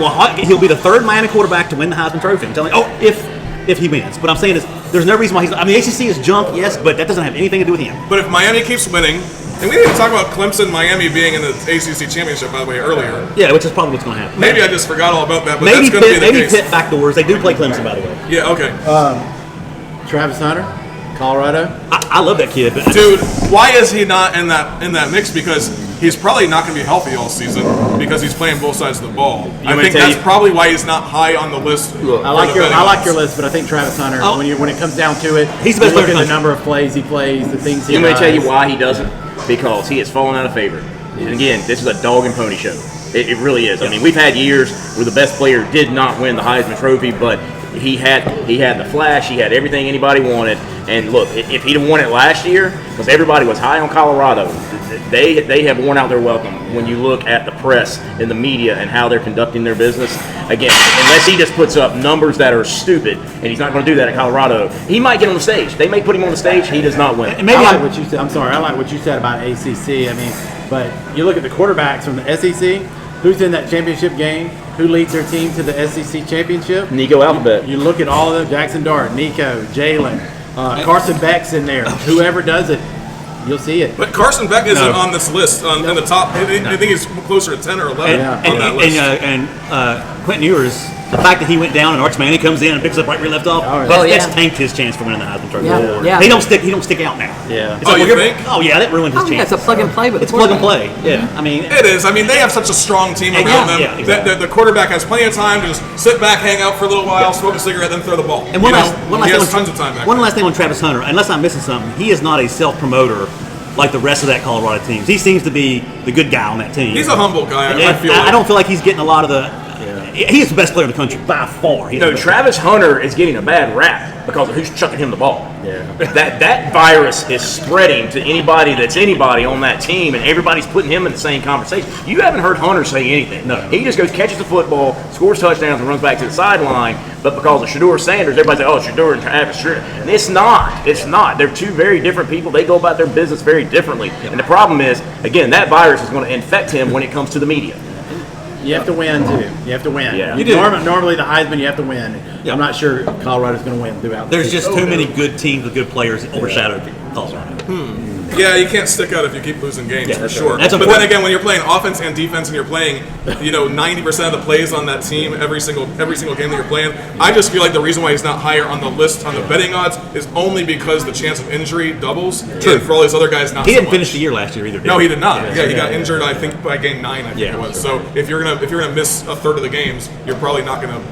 he'll be the 3rd Miami quarterback to win the Heisman Trophy. I'm telling you. Oh, if if he wins. But I'm saying is there's no reason why he's. I mean, ACC is junk, yes, but that doesn't have anything to do with him. But if Miami keeps winning, and we didn't talk about Clemson, Miami being in the ACC championship, by the way, earlier. Yeah, which is probably what's going to happen. Maybe I just forgot all about that, but Maybe that's going to be the maybe case. Pitt backdoors. They do play Clemson, by the way. Yeah, okay. Travis Hunter, Colorado. I love that kid, but Dude, why is he not in that mix? Because he's probably not going to be healthy all season because he's playing both sides of the ball. I think that's probably why he's not high on the list. I like your list, but I think Travis Hunter. When it comes down to it, He's the best look player in at the the number of plays he plays, the things he I'm going does. to tell you why he doesn't. Because he has fallen out of favor. And again, this is a dog and pony show. It really is. I mean, we've had years where the best player did not win the Heisman Trophy, but he had the flash, he had everything anybody wanted. And look, if he'd have won it last year, because everybody was high on Colorado, they have worn out their welcome when you look at the press and the media and how they're conducting their business. Again, unless he just puts up numbers that are stupid, and he's not going to do that at Colorado, he might get on the stage. They may put him on the stage, he does not win. And maybe I like what you said. I'm sorry. I like what you said about ACC. I mean, but you look at the quarterbacks from the SEC. Who's in that championship game? Who leads their team to the SEC championship? Nico Alphabet. You look at all of them: Jackson Dart, Nico, Jalen, Carson Beck's in there. Whoever does it, you'll see it. But Carson Beck isn't on this list in the top. I think he's closer to 10 or 11 on that list. Quentin Ewers, the fact that he went down and Arch Manning comes in and picks up right where he left off, that's tanked his chance for winning the Heisman Trophy. Yeah. He don't stick out now. Yeah. It's Oh, you think? Oh yeah, that ruined his chance. It's a plug and play, but It's plug and play. Yeah, I mean, It is. I mean, they have such a strong team around them. Yeah, exactly. The quarterback has plenty of time to just sit back, hang out for a little while, smoke a cigarette, then throw the ball. and one last he has thing tons of time back one there. last thing on Travis Hunter. Unless I'm missing something, he is not a self-promoter like the rest of that Colorado team. He seems to be the good guy on that team. He's a humble guy. And I feel like. I don't feel like he's getting a lot of the. He is the best player in the country by far. No, Travis Hunter is getting a bad rap because of who's chucking him the ball. Yeah. That virus is spreading to anybody on that team, and everybody's putting him in the same conversation. You haven't heard Hunter say anything. No. He just goes, catches the football, scores touchdowns, and runs back to the sideline. But because of Shedeur Sanders, everybody's like, oh, Shedeur and Travis. And it's not. It's not. They're two very different people. They go about their business very differently. And the problem is, again, that virus is going to infect him when it comes to the media. You have to win too. You have to win. Yeah. You normally the Heisman, you have to win. Yeah. I'm not sure Colorado's going to win throughout. There's just too many good teams with good players that overshadow Colorado. Yeah, you can't stick out if you keep losing games for sure. That's but important. then again, when you're playing offense and defense, and you're playing, 90% of the plays on that team every single game that you're playing, I just feel like the reason why he's not higher on the list on the betting odds is only because the chance of injury doubles. True. And for all these other guys, not. He so didn't much. finish the year last year either. Did No, he did not. Yeah, he got injured. I think by game 9. I think Yeah, it was. So if you're gonna miss a third of the games, you're probably not gonna.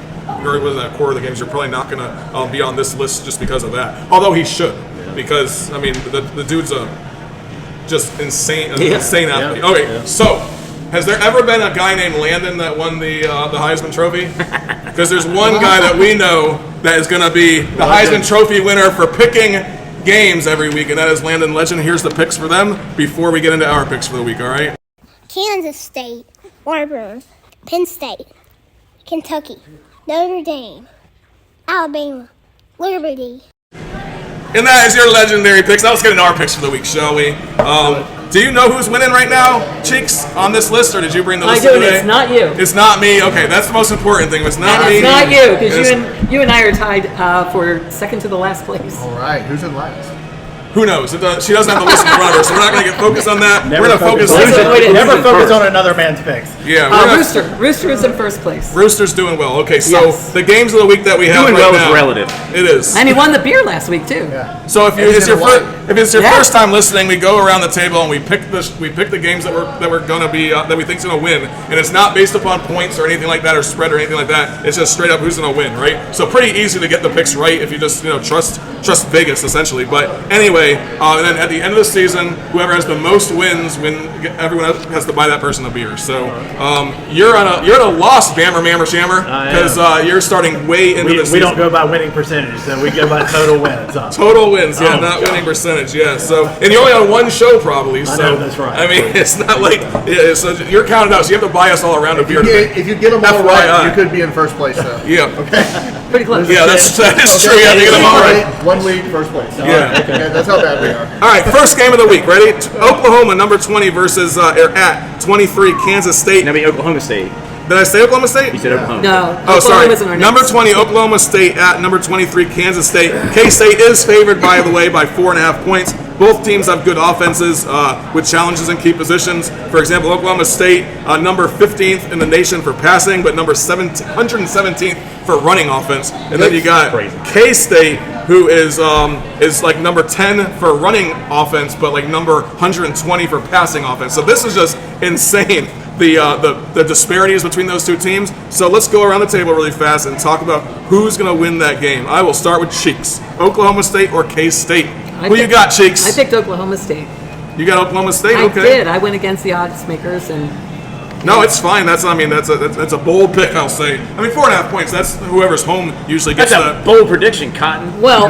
Or within a quarter of the games, you're probably not gonna be on this list just because of that. Although he should, because I mean the dude's a just insane athlete. Okay, so has there ever been a guy named Landon that won the Heisman Trophy? Because there's one guy that we know that is going to be the Heisman Trophy winner for picking games every week, and that is Landon Legend. Here's the picks for them before we get into our picks for the week. All right. Kansas State, Auburn, Penn State, Kentucky, Notre Dame, Alabama, Liberty. And that is your legendary picks. Now let's get into our picks for the week, shall we? Do you know who's winning right now, Cheeks, on this list, or did you bring the list I do, and today? it's not you. It's not me. Okay, that's the most important thing. If it's not And me. it's not you, because it's- you and I are tied for second to the last place. All right, who's in last? Who knows? She doesn't have the list in front of her, so we're not going to get focused on that. We're going to focus on Never focus on another man's picks. Yeah, we're gonna- Rooster is in first place. Rooster's doing well. Okay, so Yes. the games of the week that we have Doing right well is now, relative. It is. And he won the beer last week, too. So if it's your Yeah. first time listening, we go around the table and we pick the games that we're gonna be that we think's gonna win, and it's not based upon points or anything like that or spread or anything like that. It's just straight up who's gonna win, right? So pretty easy to get the picks right if you just trust Vegas essentially. But anyway, and then at the end of the season, whoever has the most wins, everyone else has to buy that person a beer. So you're at a loss, Bammer Mammer Shammer, because you're starting way into the season. We don't go by winning percentage, so we go by total wins. Total wins, not winning percentage, yeah. So, and you're only on one show probably. So, know, that's right. I mean, it's not like so you're counted out. So you have to buy us all around a beer. If you get them all right, FYI. you could be in first place, though. Yeah, Pretty close. yeah, that is true. You have to get them all right. 1 week, first place. Yeah. Okay, that's how bad we are. All right, first game of the week. Ready? Oklahoma, number 20 versus at 23 Kansas State. Now be Oklahoma State. Did I say Oklahoma State? You said Oklahoma. No. Oh, sorry. Oklahoma's in our Number next. 20, Oklahoma State at number 23, Kansas State. K-State is favored, by the way, by 4.5 points. Both teams have good offenses with challenges in key positions. For example, Oklahoma State, number 15th in the nation for passing, but number 117th for running offense. And then you got K-State, who is like number 10 for running offense, but like number 120 for passing offense. So this is just insane. The disparities between those two teams. So let's go around the table really fast and talk about who's going to win that game. I will start with Cheeks. Oklahoma State or K-State? Who you got, Cheeks? I picked Oklahoma State. You got Oklahoma State? I Okay. did. I went against the odds makers and. No, it's fine. That's a bold pick, I'll say. I mean, 4.5 points. That's whoever's home usually gets That's a bold prediction, Cotton. Well,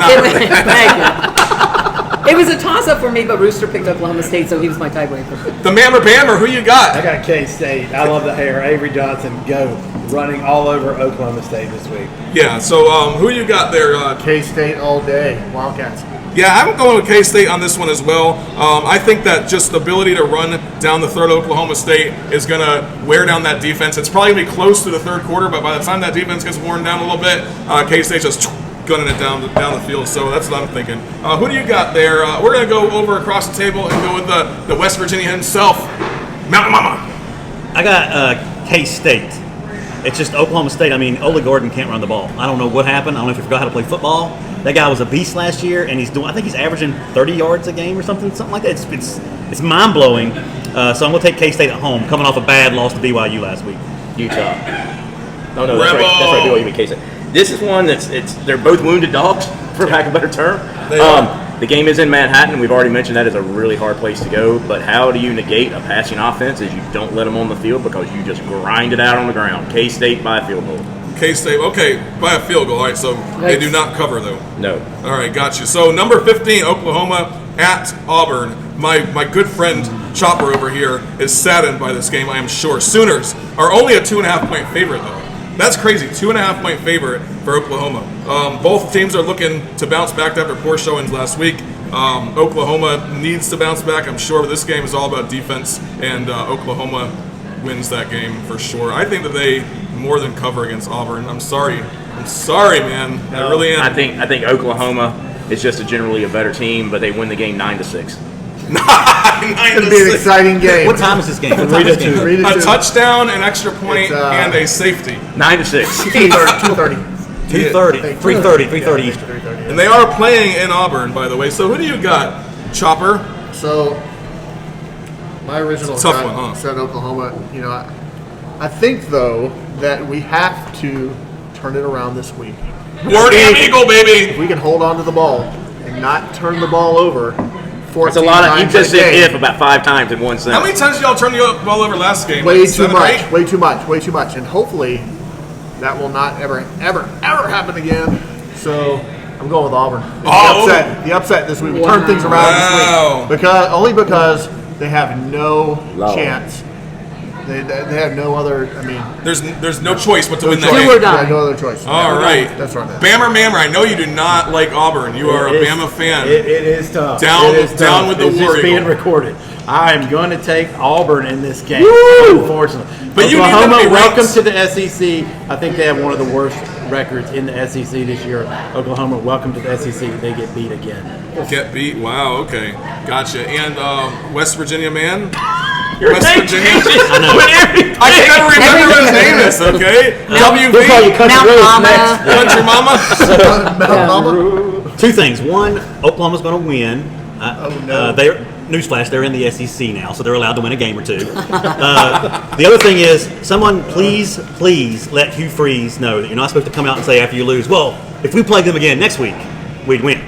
it was a toss-up for me, but Rooster picked Oklahoma State, so he was my tiebreaker. the Mammer Bammer. Who you got? I got K-State. I love the hair. Avery Johnson, go. Running all over Oklahoma State this week. Yeah. So who you got there? K-State all day. Wildcats. Yeah, I'm going with K-State on this one as well. I think that just the ability to run down the third Oklahoma State is going to wear down that defense. It's probably going to be close to the third quarter, but by the time that defense gets worn down a little bit, K-State's just gunning it down the field. So that's what I'm thinking. Who do you got there? We're going to go over across the table and go with the West Virginia himself, Mountain Mama. I got K-State. It's just Oklahoma State. I mean, Ole Gordon can't run the ball. I don't know what happened. I don't know if he forgot how to play football. That guy was a beast last year, and I think he's averaging 30 yards a game or something like that. It's mind blowing. So I'm gonna take K-State at home, coming off a bad loss to BYU last week. Utah. No, that's right. That's right. BYU beat K-State. This is one they're both wounded dogs, for lack of a better term. The game is in Manhattan. We've already mentioned that is a really hard place to go. But how do you negate a passing offense? Is you don't let them on the field because you just grind it out on the ground. K-State by a field goal. K-State, okay, by a field goal. All right, so they do not cover though. No. All right, got you. So number 15, Oklahoma at Auburn. My good friend Chopper over here is saddened by this game, I am sure. Sooners are only a 2.5 point favorite though. That's crazy. 2.5 point favorite for Oklahoma. Both teams are looking to bounce back after poor showings last week. Oklahoma needs to bounce back, I'm sure, but this game is all about defense, and Oklahoma wins that game for sure. I think that they more than cover against Auburn. I'm sorry, man. I really am. I think Oklahoma is just generally a better team, but they win the game 9-6. It's going to be an exciting game. What time is this game? What 3 time to is this game? 2. 3 to 2. A touchdown, an extra point, It's, and a safety. 9-6. 2:30. 2:30, 3:30 Eastern. 3:30. And they are playing in Auburn, by the way. So who do you got, Chopper? So, my original It's a tough guy one, huh? said Oklahoma. You know, I think though that we have to turn it around this week. War Damn Eagle, baby. If we can hold on to the ball and not turn the ball over. That's a lot of. You just said if about 5 times in one sentence. How many times did y'all turn the ball over last game? Way Like too 7 or 8? much. Way too much. Way too much. And hopefully, that will not ever happen again. So I'm going with Auburn. Oh. The upset this week. We turn things around Wow. this week because they have no chance. They have no other. I mean, There's no choice but to win that Do game. or die. yeah, no other choice. All right. That's right. Bammer Mammer, I know you do not like Auburn. You are a Bama fan. It is tough. Down- It is down tough. with the it's War just being Eagle. recorded. I am going to take Auburn in this game, Woo! unfortunately. But you need them to Oklahoma, be welcome ranked. to the SEC. I think they have one of the worst records in the SEC this year. Oklahoma, welcome to the SEC. They get beat again. Get beat. Wow. Okay. Gotcha. And West Virginia man. Your West name Virginia. changes whenever I can never remember what his name is. Okay. We'll call you WV. Country Mount Rose Mama. next. Country Mama. Two things. One, Oklahoma's going to win. They're newsflash. They're in the SEC now, so they're allowed to win a game or two. The other thing is, someone please let Hugh Freeze know that you're not supposed to come out and say after you lose, well, if we play them again next week, we'd win.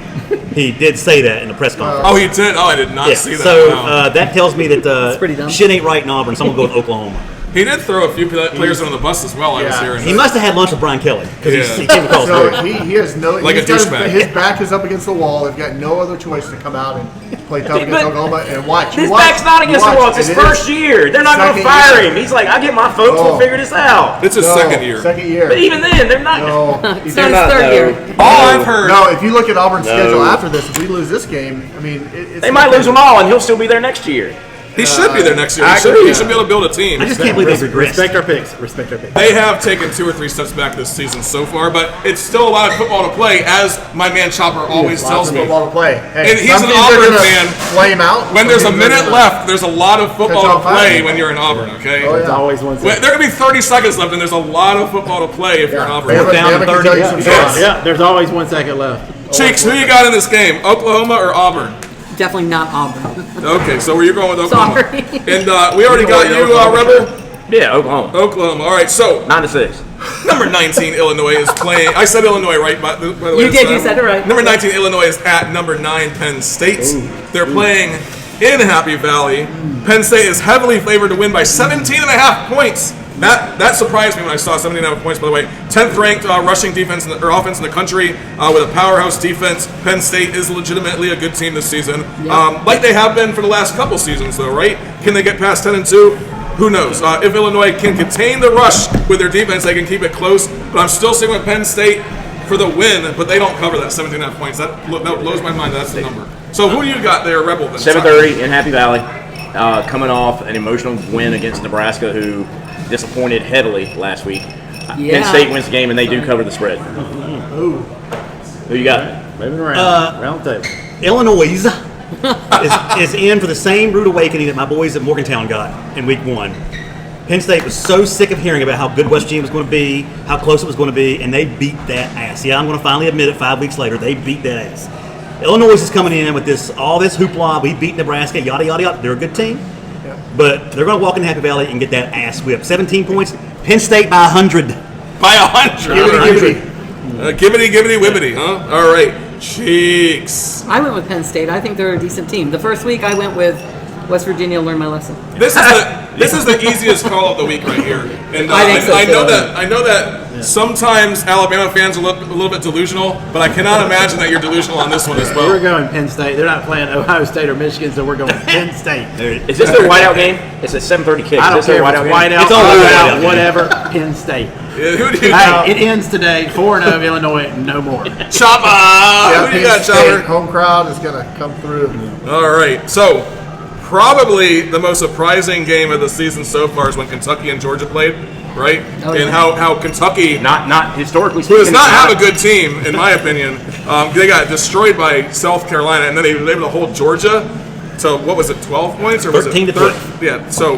He did say that in the press conference. Oh, he did. Oh, I did not Yeah, see that. so Wow. that tells me that pretty dumb. shit ain't right in Auburn. Someone go with Oklahoma. He did throw a few players on the bus as well. I was Yeah. hearing. He must have had lunch with Brian Kelly because Yeah. he came across So good. he has no. Like he's a got douchebag. his back is up against the wall. They've got no other choice to come out and play tough against But Oklahoma and watch. His You watch. back's not against You the wall. watch. It's his It is. first year. They're not going to Second fire year. him. He's like, I get my folks. We'll No. figure this out. It's his No, second year. Second year. But even then, they're not. No. It's not his third year. All I've heard. No, if you look at Auburn's schedule after this, if we lose this game, I mean, it's They might lose them all, and he'll still be there next year. He should be there next year. I He should be able to build a team. I just can't believe they regressed. Respect our picks. Respect our picks. They have taken 2 or 3 steps back this season so far, but it's still a lot of football to play, as my man Chopper always Lots tells of me. football to play. Hey, And he's some an teams are Auburn gonna fan. Flame out. When there's a Some teams are minute gonna- left, there's a lot of football Catch to on play fire. when you're in Auburn, okay? Oh, It's yeah. always one Well, thing. there could be 30 seconds left, and there's a lot of football to play if you're in Auburn. Bama, down Bama to can 30. tell you some Yes. stuff. Yeah, there's always 1 second left. Cheeks, who you got in this game? Oklahoma or Auburn? Definitely not Auburn. Okay, so where you going with Oklahoma? Sorry. And we already got you, Rebel. Yeah, Oklahoma. Oklahoma. All right, so 9-6. number 19 Illinois is playing. I said Illinois right, by the way. You did, you said it right. Number 19 Illinois is at number 9 Penn State. They're playing in Happy Valley. Penn State is heavily favored to win by 17.5 points. That surprised me when I saw 17.5 points, by the way. 10th ranked rushing defense or offense in the country with a powerhouse defense. Penn State is legitimately a good team this season, like they have been for the last couple seasons, though, right? Can they get past 10-2? Who knows? If Illinois can contain the rush with their defense, they can keep it close. But I'm still sticking with Penn State for the win, but they don't cover that 17.5 points. That blows my mind. That's the number. So who do you got there, Rebel? Then? 7:30 in Happy Valley, coming off an emotional win against Nebraska, who disappointed heavily last week. Yeah. Penn State wins the game, and they do cover the spread. Who you got? Moving around. Round table. Illinois is in for the same rude awakening that my boys at Morgantown got in week 1. Penn State was so sick of hearing about how good West Virginia was going to be, how close it was going to be, and they beat that ass. Yeah, I'm going to finally admit it 5 weeks later. They beat that ass. Illinois is coming in with all this hoopla. We beat Nebraska, yada, yada, yada. They're a good team. But they're going to walk in Happy Valley and get that ass whipped. 17 points. Penn State by 100. By 100. Gibbity, whibbity, huh? All right. Cheeks. I went with Penn State. I think they're a decent team. The first week I went with West Virginia, learned my lesson. This is the easiest call of the week right here, and I think so, I know too. that sometimes Alabama fans are a little bit delusional, but I cannot imagine that you're delusional on this one as We're well. going Penn State. They're not playing Ohio State or Michigan, so we're going Penn State. Is this their whiteout game? It's a 7:30 kick. I don't Is this care their if it's whiteout game? whiteout, It's all over whiteout, whiteout. whatever. Penn State. Yeah, who do you Hey, got? it ends today. 4-0 Illinois, no more. Chopper. Yeah, Who do you Penn got, State Chopper? home crowd is gonna come through. All right, so probably the most surprising game of the season so far is when Kentucky and Georgia played, right? Oh, and yeah. how Kentucky, Not historically who speaking. does not it's have a good team, in my opinion, they got destroyed by South Carolina, and then they were able to hold Georgia to, what was it, 12 points? Or was 13 it to 12. Yeah, so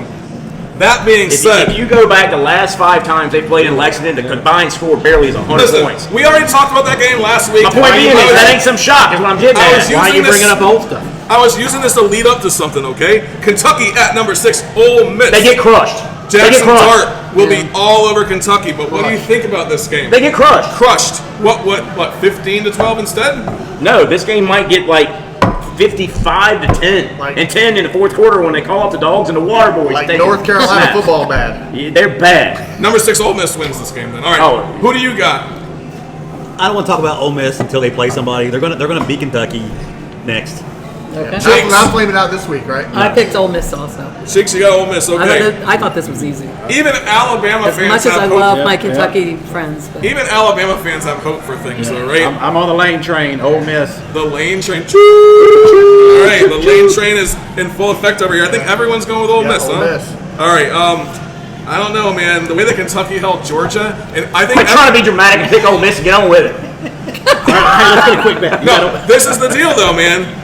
that being If said, you go back the last 5 times they played in Lexington, the combined score barely is 100 listen, points. we already talked about that game last week. My point being is that ain't some shock, is what I'm getting I at. was Why are you using this- bringing up old stuff? I was using this to lead up to something, okay? Kentucky at number 6, Ole Miss. They get crushed. They get Jackson crushed. Dart will be all over Kentucky, but what do you think about this game? They get crushed. Crushed. What, 15 to 12 instead? No, this game might get like 55 to 10, Like- and 10 in the fourth quarter when they call up the dogs and the Water Boys. Like taking North Carolina snaps. football bad. Yeah, they're bad. Number 6, Ole Miss wins this game then. All right. Oh. Who do you got? I don't want to talk about Ole Miss until they play somebody. They're gonna beat Kentucky next. Okay. Jake. Not flaming out this week, right? I picked Ole Miss also. Cheeks, you got Ole Miss. Okay. I thought this was easy. Even Alabama As fans much as have I hope. love my Kentucky friends. But Even Alabama fans have hope for things, though, right? I'm on the lane train. Ole Miss. The lane train. All right, the lane train is in full effect over here. I think everyone's going with Ole Miss, Ole huh? Miss. All right. I don't know, man. The way that Kentucky held Georgia, and I think Quit trying to be dramatic and pick Ole Miss and get on with it. Let's get a quick bet. No, this is the deal, though, man.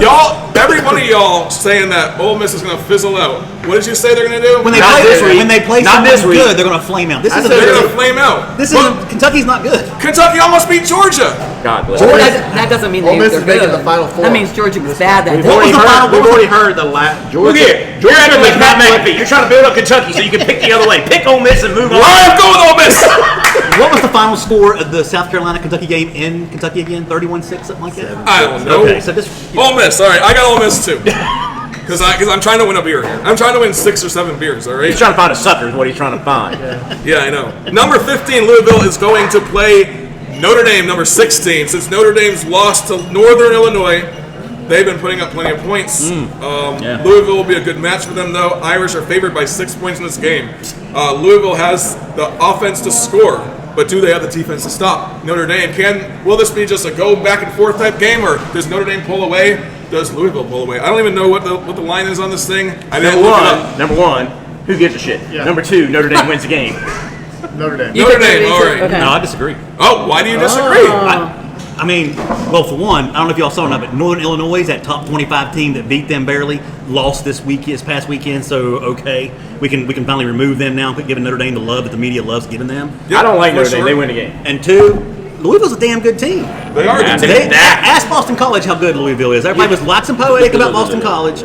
Y'all, every one of y'all saying that Ole Miss is going to fizzle out. What did you say they're going to do? When they Not this week. play Not someone this week. good, they're gonna flame out. This is they're going to flame out. this But is Kentucky's not good. Kentucky almost beat Georgia. God bless. that doesn't mean Ole they're Miss is making good. the Final Four. That means Georgia was bad that We've day. already heard the Look Georgia. here. You're acting like Matt McAfee. You're trying to build up Kentucky so you can pick the other way. Pick Ole Miss and move on. All right, I'm going with Ole Miss. What was the final score of the South Carolina Kentucky game in Kentucky again? 31-6, something like that. I don't know. Okay, so this. Ole Miss. All right, I got Ole Miss too. Because I'm trying to win a beer here. I'm trying to win 6 or 7 beers. All right. He's trying to find a sucker is what he's trying to find. Yeah, I know. Number 15, Louisville is going to play Notre Dame, number 16. Since Notre Dame's lost to Northern Illinois, they've been putting up plenty of points. Louisville will be a good match for them, though. Irish are favored by 6 points in this game. Louisville has the offense to score, but do they have the defense to stop Notre Dame? Will this be just a go back and forth type game, or does Notre Dame pull away? does Louisville pull away? I don't even know what the line is on this thing. I didn't look it up. Number one, who gives a shit? Yeah. Number two, Notre Dame wins the game. Notre Dame. You Notre think Dame, too? all right. Okay. No, I disagree. Oh, why do you disagree? I mean, well, for one, I don't know if y'all saw or not, but Northern Illinois, that top 25 team that beat them barely, lost this past weekend. So okay, we can finally remove them now, giving Notre Dame the love that the media loves giving them. Yep, I don't like for Notre Dame. sure. They win the game. And two, Louisville's a damn good team. They are a good team. Ask Boston College how good Louisville is. Everybody was waxing poetic about Boston College.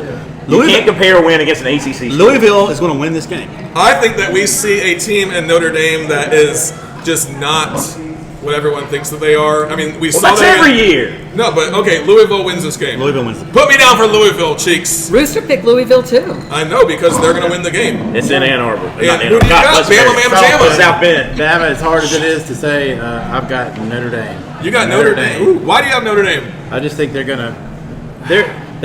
You can't compare a win against an ACC. Louisville is going to win this game. I think that we see a team in Notre Dame that is just not what everyone thinks that they are. I mean, we Well, saw that's that every year. No, but okay, Louisville wins this game. Louisville wins the game. Put me down for Louisville, cheeks. Rooster picked Louisville too. I know because they're going to win the game. It's in Ann Arbor. And Not Ann who do you Arbor. got? Pleasant Bama, Prairie. Bama, Bama. South Bend. Bama, as hard as it is to say, I've got Notre Dame. You got Notre Dame. Ooh, why do you have Notre Dame? I just think they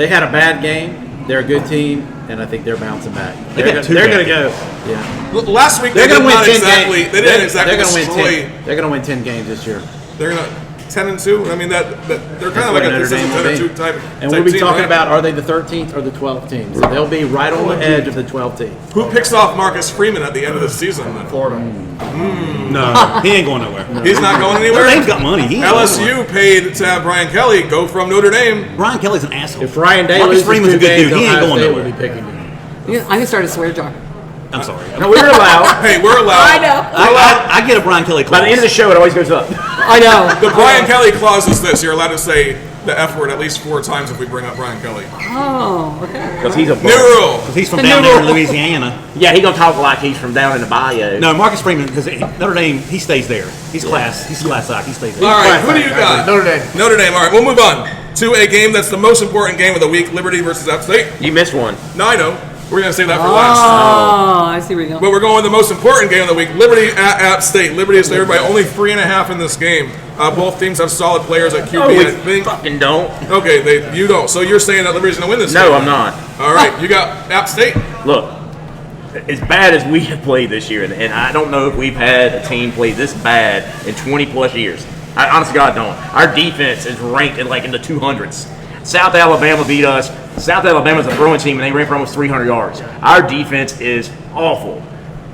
had a bad game. They're a good team, and I think they're bouncing back. They They're got two going to games. go. Yeah. Last week They're they going did to win not 10 exactly. games. They didn't exactly They're going to destroy. win 10. They're going to win 10 games this year. They're going to 10-2. I mean that they're kind of like a Notre this is a Dame 10-2 will be. type. And type we'll be team, talking right? about, are they the 13th or the 12th team? So they'll be right on the edge of the 12th team. Who picks off Marcus Freeman at the end of the season. Then? Florida. No, he ain't going nowhere. He's not going anywhere. Notre Dame's got money. He ain't going nowhere. LSU paid to have Brian Kelly go from Notre Dame. Brian Kelly's an asshole. If Ryan Day Marcus loses Freeman's a 2 good games, dude. He ain't Ohio going State will nowhere. be picking him. I can start a swear jar. I'm sorry. No, we're allowed. Hey, we're allowed. I know. I get a Brian Kelly clause. By the end of the show, it always goes up. I know. The Brian Kelly clause is this: you're allowed to say the F word at least 4 times if we bring up Brian Kelly. Oh, okay. Because he's a New rule. He's from down there in Louisiana. Yeah, he gonna talk like he's from down in the bayou. No, Marcus Freeman, because Notre Dame, he stays there. He's class act. He stays there. All right, who do you got? Notre Dame. Notre Dame. All right, we'll move on to a game that's the most important game of the week: Liberty versus App State. You missed one. No, I know. We're gonna save that for last. Oh, I see where you're But going. we're going with the most important game of the week: Liberty at App State. Liberty is favored by only 3.5 in this game. Both teams have solid players at QB. No, we I think. fucking don't. Okay, you don't. So you're saying that Liberty's gonna win this game? No, I'm not. All right, you got App State. Look, as bad as we have played this year, and I don't know if we've had a team play this bad in 20 plus years. I honestly, God, don't. Our defense is ranked in the 200s. South Alabama beat us. South Alabama's a throwing team, and they ran for almost 300 yards. Our defense is awful,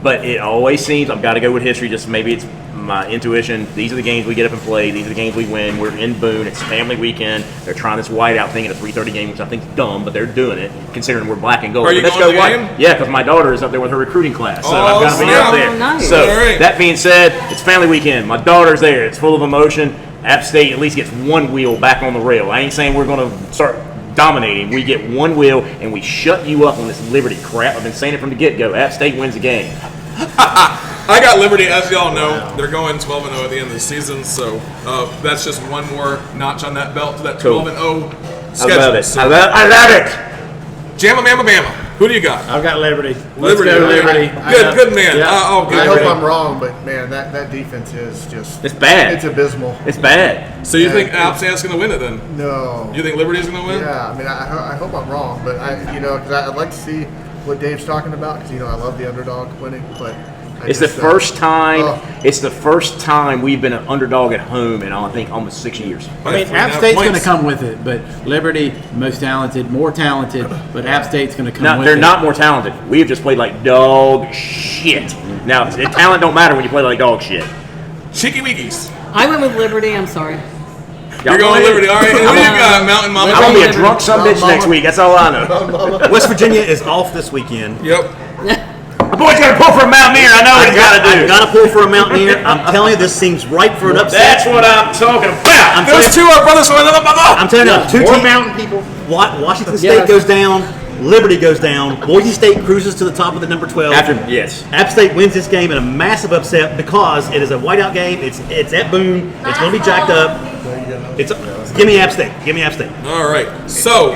but it always seems I've got to go with history. Just maybe it's my intuition. These are the games we get up and play. These are the games we win. We're in Boone. It's family weekend. They're trying this whiteout thing at a 3:30 game, which I think is dumb, but they're doing it considering we're black and gold. Are you But let's going go to the white. game? Yeah, because my daughter is up there with her recruiting class, so Oh, I've got to be snap. up there. Oh, nice. So All right. that being said, it's family weekend. My daughter's there. It's full of emotion. App State at least gets one wheel back on the rail. I ain't saying we're going to start dominating. We get one wheel and we shut you up on this Liberty crap. I've been saying it from the get-go. App State wins the game. I got Liberty, as y'all know. They're going 12-0 at the end of the season, so that's just one more notch on that belt to that 12-0 schedule. I love it. So, I love it. Jamma Mamma Bama. Who do you got? I've got Liberty. Liberty. Let's go, Liberty. Good man. Yeah. Oh, good. I Liberty. hope I'm wrong, but man, that defense is just. It's bad. It's abysmal. It's bad. So you Yeah, think App State's going to win it then? No. You think Liberty's going to win? Yeah, I mean, I hope I'm wrong, but because I'd like to see what Dave's talking about because I love the underdog winning, but It's the first time. Oh. It's the first time we've been an underdog at home in I think almost 6 years. I mean, App State's going to come with it, but Liberty, most talented, more talented, but App State's going to come No, with they're it. not more talented. We have just played like dog shit. Now, talent don't matter when you play like dog shit. Cheeky Weekies. I went with Liberty. I'm sorry. You're going Liberty. All right. And who do you got? Mountain Mama. I'm gonna be a Liberty. drunk son bitch next week. That's all I know. West Virginia is off this weekend. Yep. The boy's gonna pull for a Mountaineer. I know what he's gotta do. I got to pull for a Mountaineer. I'm telling you, this seems ripe for an upset. That's what I'm talking about. I'm Those telling two are brothers from another mother. I'm telling you, two More teams. mountain people. Washington State goes down. Liberty goes down. Boise State cruises to the top of the number 12. Yes. App State wins this game in a massive upset because it is a whiteout game. It's at Boone. It's going to be jacked up. Give me App State. Give me App State. All right. So,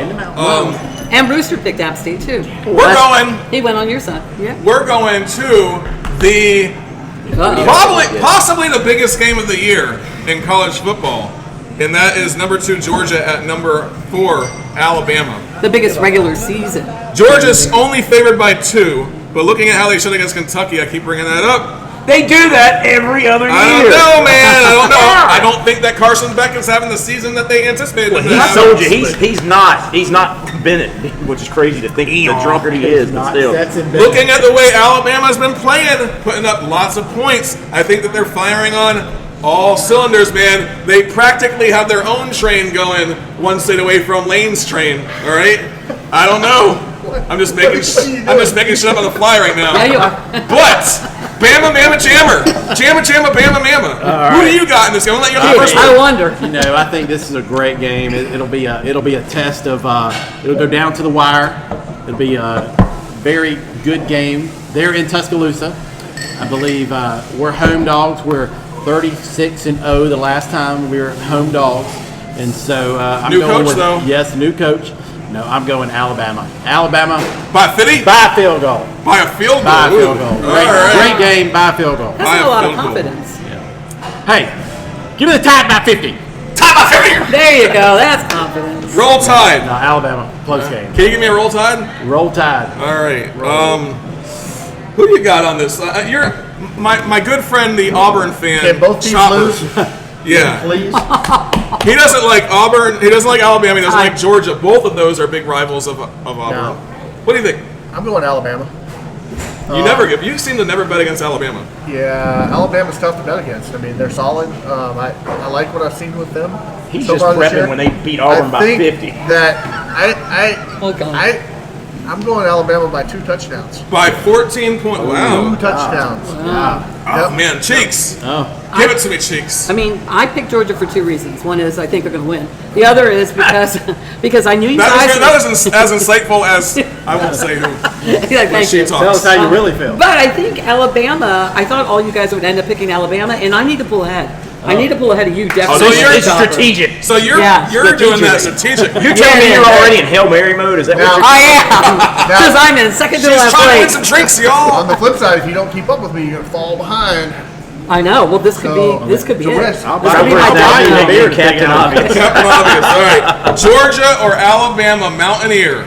And Rooster picked App State too. we're going. He went on your side. Yeah. We're going to the possibly the biggest game of the year in college football, and that is number 2 Georgia at number 4 Alabama. The biggest regular season. Georgia's only favored by 2, but looking at how they showed against Kentucky, I keep bringing that up. They do that every other year. I don't know, man. I don't know. I don't think that Carson Beck is having the season that they anticipated. Well, him to he's have. told you he's not Bennett, which is crazy to think the drunkard he is, but still. Looking at the way Alabama's been playing, putting up lots of points, I think that they're firing on all cylinders, man. They practically have their own train going one state away from Lane's train. All right, I don't know. I'm just making shit up on the fly right now. Yeah, you are. But Bama, Mama, Jammer, Bama, Mama. Who do you got in this game? I'll let you go first. I wonder. I think this is a great game. It'll be a test of. It'll go down to the wire. It'll be a very good game. They're in Tuscaloosa. I believe we're home dogs. We're 36-0 the last time we were home dogs, and so I'm New going coach, with though. Yes, new coach. No, I'm going Alabama. Alabama By 50? by a field goal. By a field goal. By a field Ooh. goal. All Great, right. great game by a field goal. That's By not a a lot of field goal. confidence. Hey, give me the tie by 50. Tie by 50. There you go. That's confidence. Roll Tide. No, Alabama, close game. Can you give me a Roll Tide? Roll Tide. All right. Who do you got on this? You're my good friend, the Auburn fan. Can both teams Chopper. lose? Yeah. Please. He doesn't like Auburn. He doesn't like Alabama. He doesn't like Georgia. Both of those are big rivals of Auburn. No. What do you think? I'm going Alabama. You seem to never bet against Alabama. Yeah, Alabama's tough to bet against. I mean, they're solid. I like what I've seen with them. He's so just far this prepping year. when they beat Auburn by think 50. That I'm going Alabama by 2 touchdowns. By 14 points. 2 Wow. touchdowns. Oh, man. Cheeks. Oh. Give it to me, Cheeks. I mean, I picked Georgia for 2 reasons. One is I think they're going to win. The other is because I knew you guys. That is as insightful as I won't say who. Yeah, thank you. Tell us how you really feel. But I think Alabama. I thought all you guys would end up picking Alabama, and I need to pull ahead. I need to pull ahead of you, definitely. So you're strategic. So you're doing that strategic. You're telling me you're already in Hail Mary mode? Is that what you're I am. Because I'm in second to She's last trying to win place. some drinks, y'all. On the flip side, if you don't keep up with me, you're gonna fall behind. I know. Well, this could So, be. This could be it's a it. risk. This buy could be a my drink. I'll buy you a destiny. beer. Captain Obvious? Captain Obvious. All right. Georgia or Alabama Mountaineer?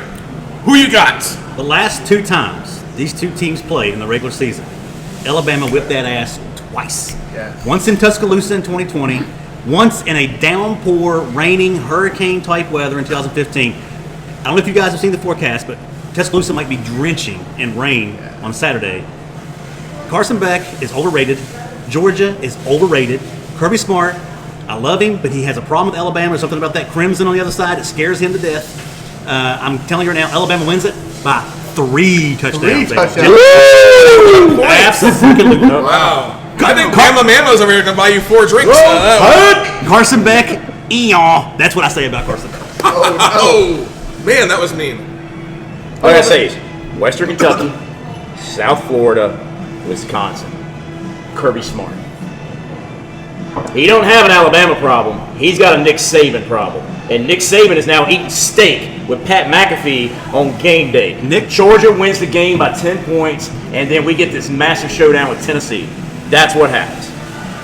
Who you got? The last 2 times these 2 teams played in the regular season, Alabama whipped that ass twice. Yeah. Once in Tuscaloosa in 2020, once in a downpour, raining, hurricane-type weather in 2015. I don't know if you guys have seen the forecast, but Tuscaloosa might be drenching in rain on Saturday. Carson Beck is overrated. Georgia is overrated. Kirby Smart, I love him, but he has a problem with Alabama. There's something about that crimson on the other side that scares him to death. I'm telling you right now, Alabama wins it by 3 touchdowns. 3 baby. touchdowns. Absolutely. Wow. I think Grandma Mammo's over here can buy you 4 drinks. Carson Beck, eon. That's what I say about Carson Beck. Oh, man, that was mean. All I gotta say is Western Kentucky, South Florida, Wisconsin. Kirby Smart. He don't have an Alabama problem. He's got a Nick Saban problem. And Nick Saban is now eating steak with Pat McAfee on game day. Georgia wins the game by 10 points, and then we get this massive showdown with Tennessee. That's what happens.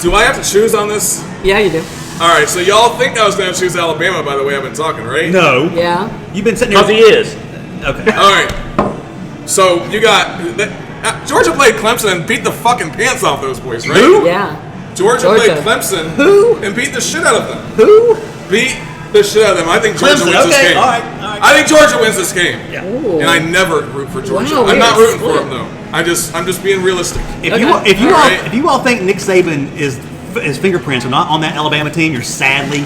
Do I have to choose on this? Yeah, you do. All right, so y'all think I was going to choose Alabama by the way I've been talking, right? No. Yeah. You've been sitting Because here. he is. Okay. All right. So you got Georgia played Clemson and beat the fucking pants off those boys, right? Who? Yeah. Georgia played Clemson and beat the shit out of them. Who? Beat the shit out of them. I think Georgia Clemson, wins this okay, game. all right. I think Georgia wins this game. Yeah. Ooh. And I never root for Georgia. Wow, I'm not we're rooting for split. them though. I'm just being realistic. If Okay. you All right. if you all think Nick Saban is his fingerprints are not on that Alabama team, you're sadly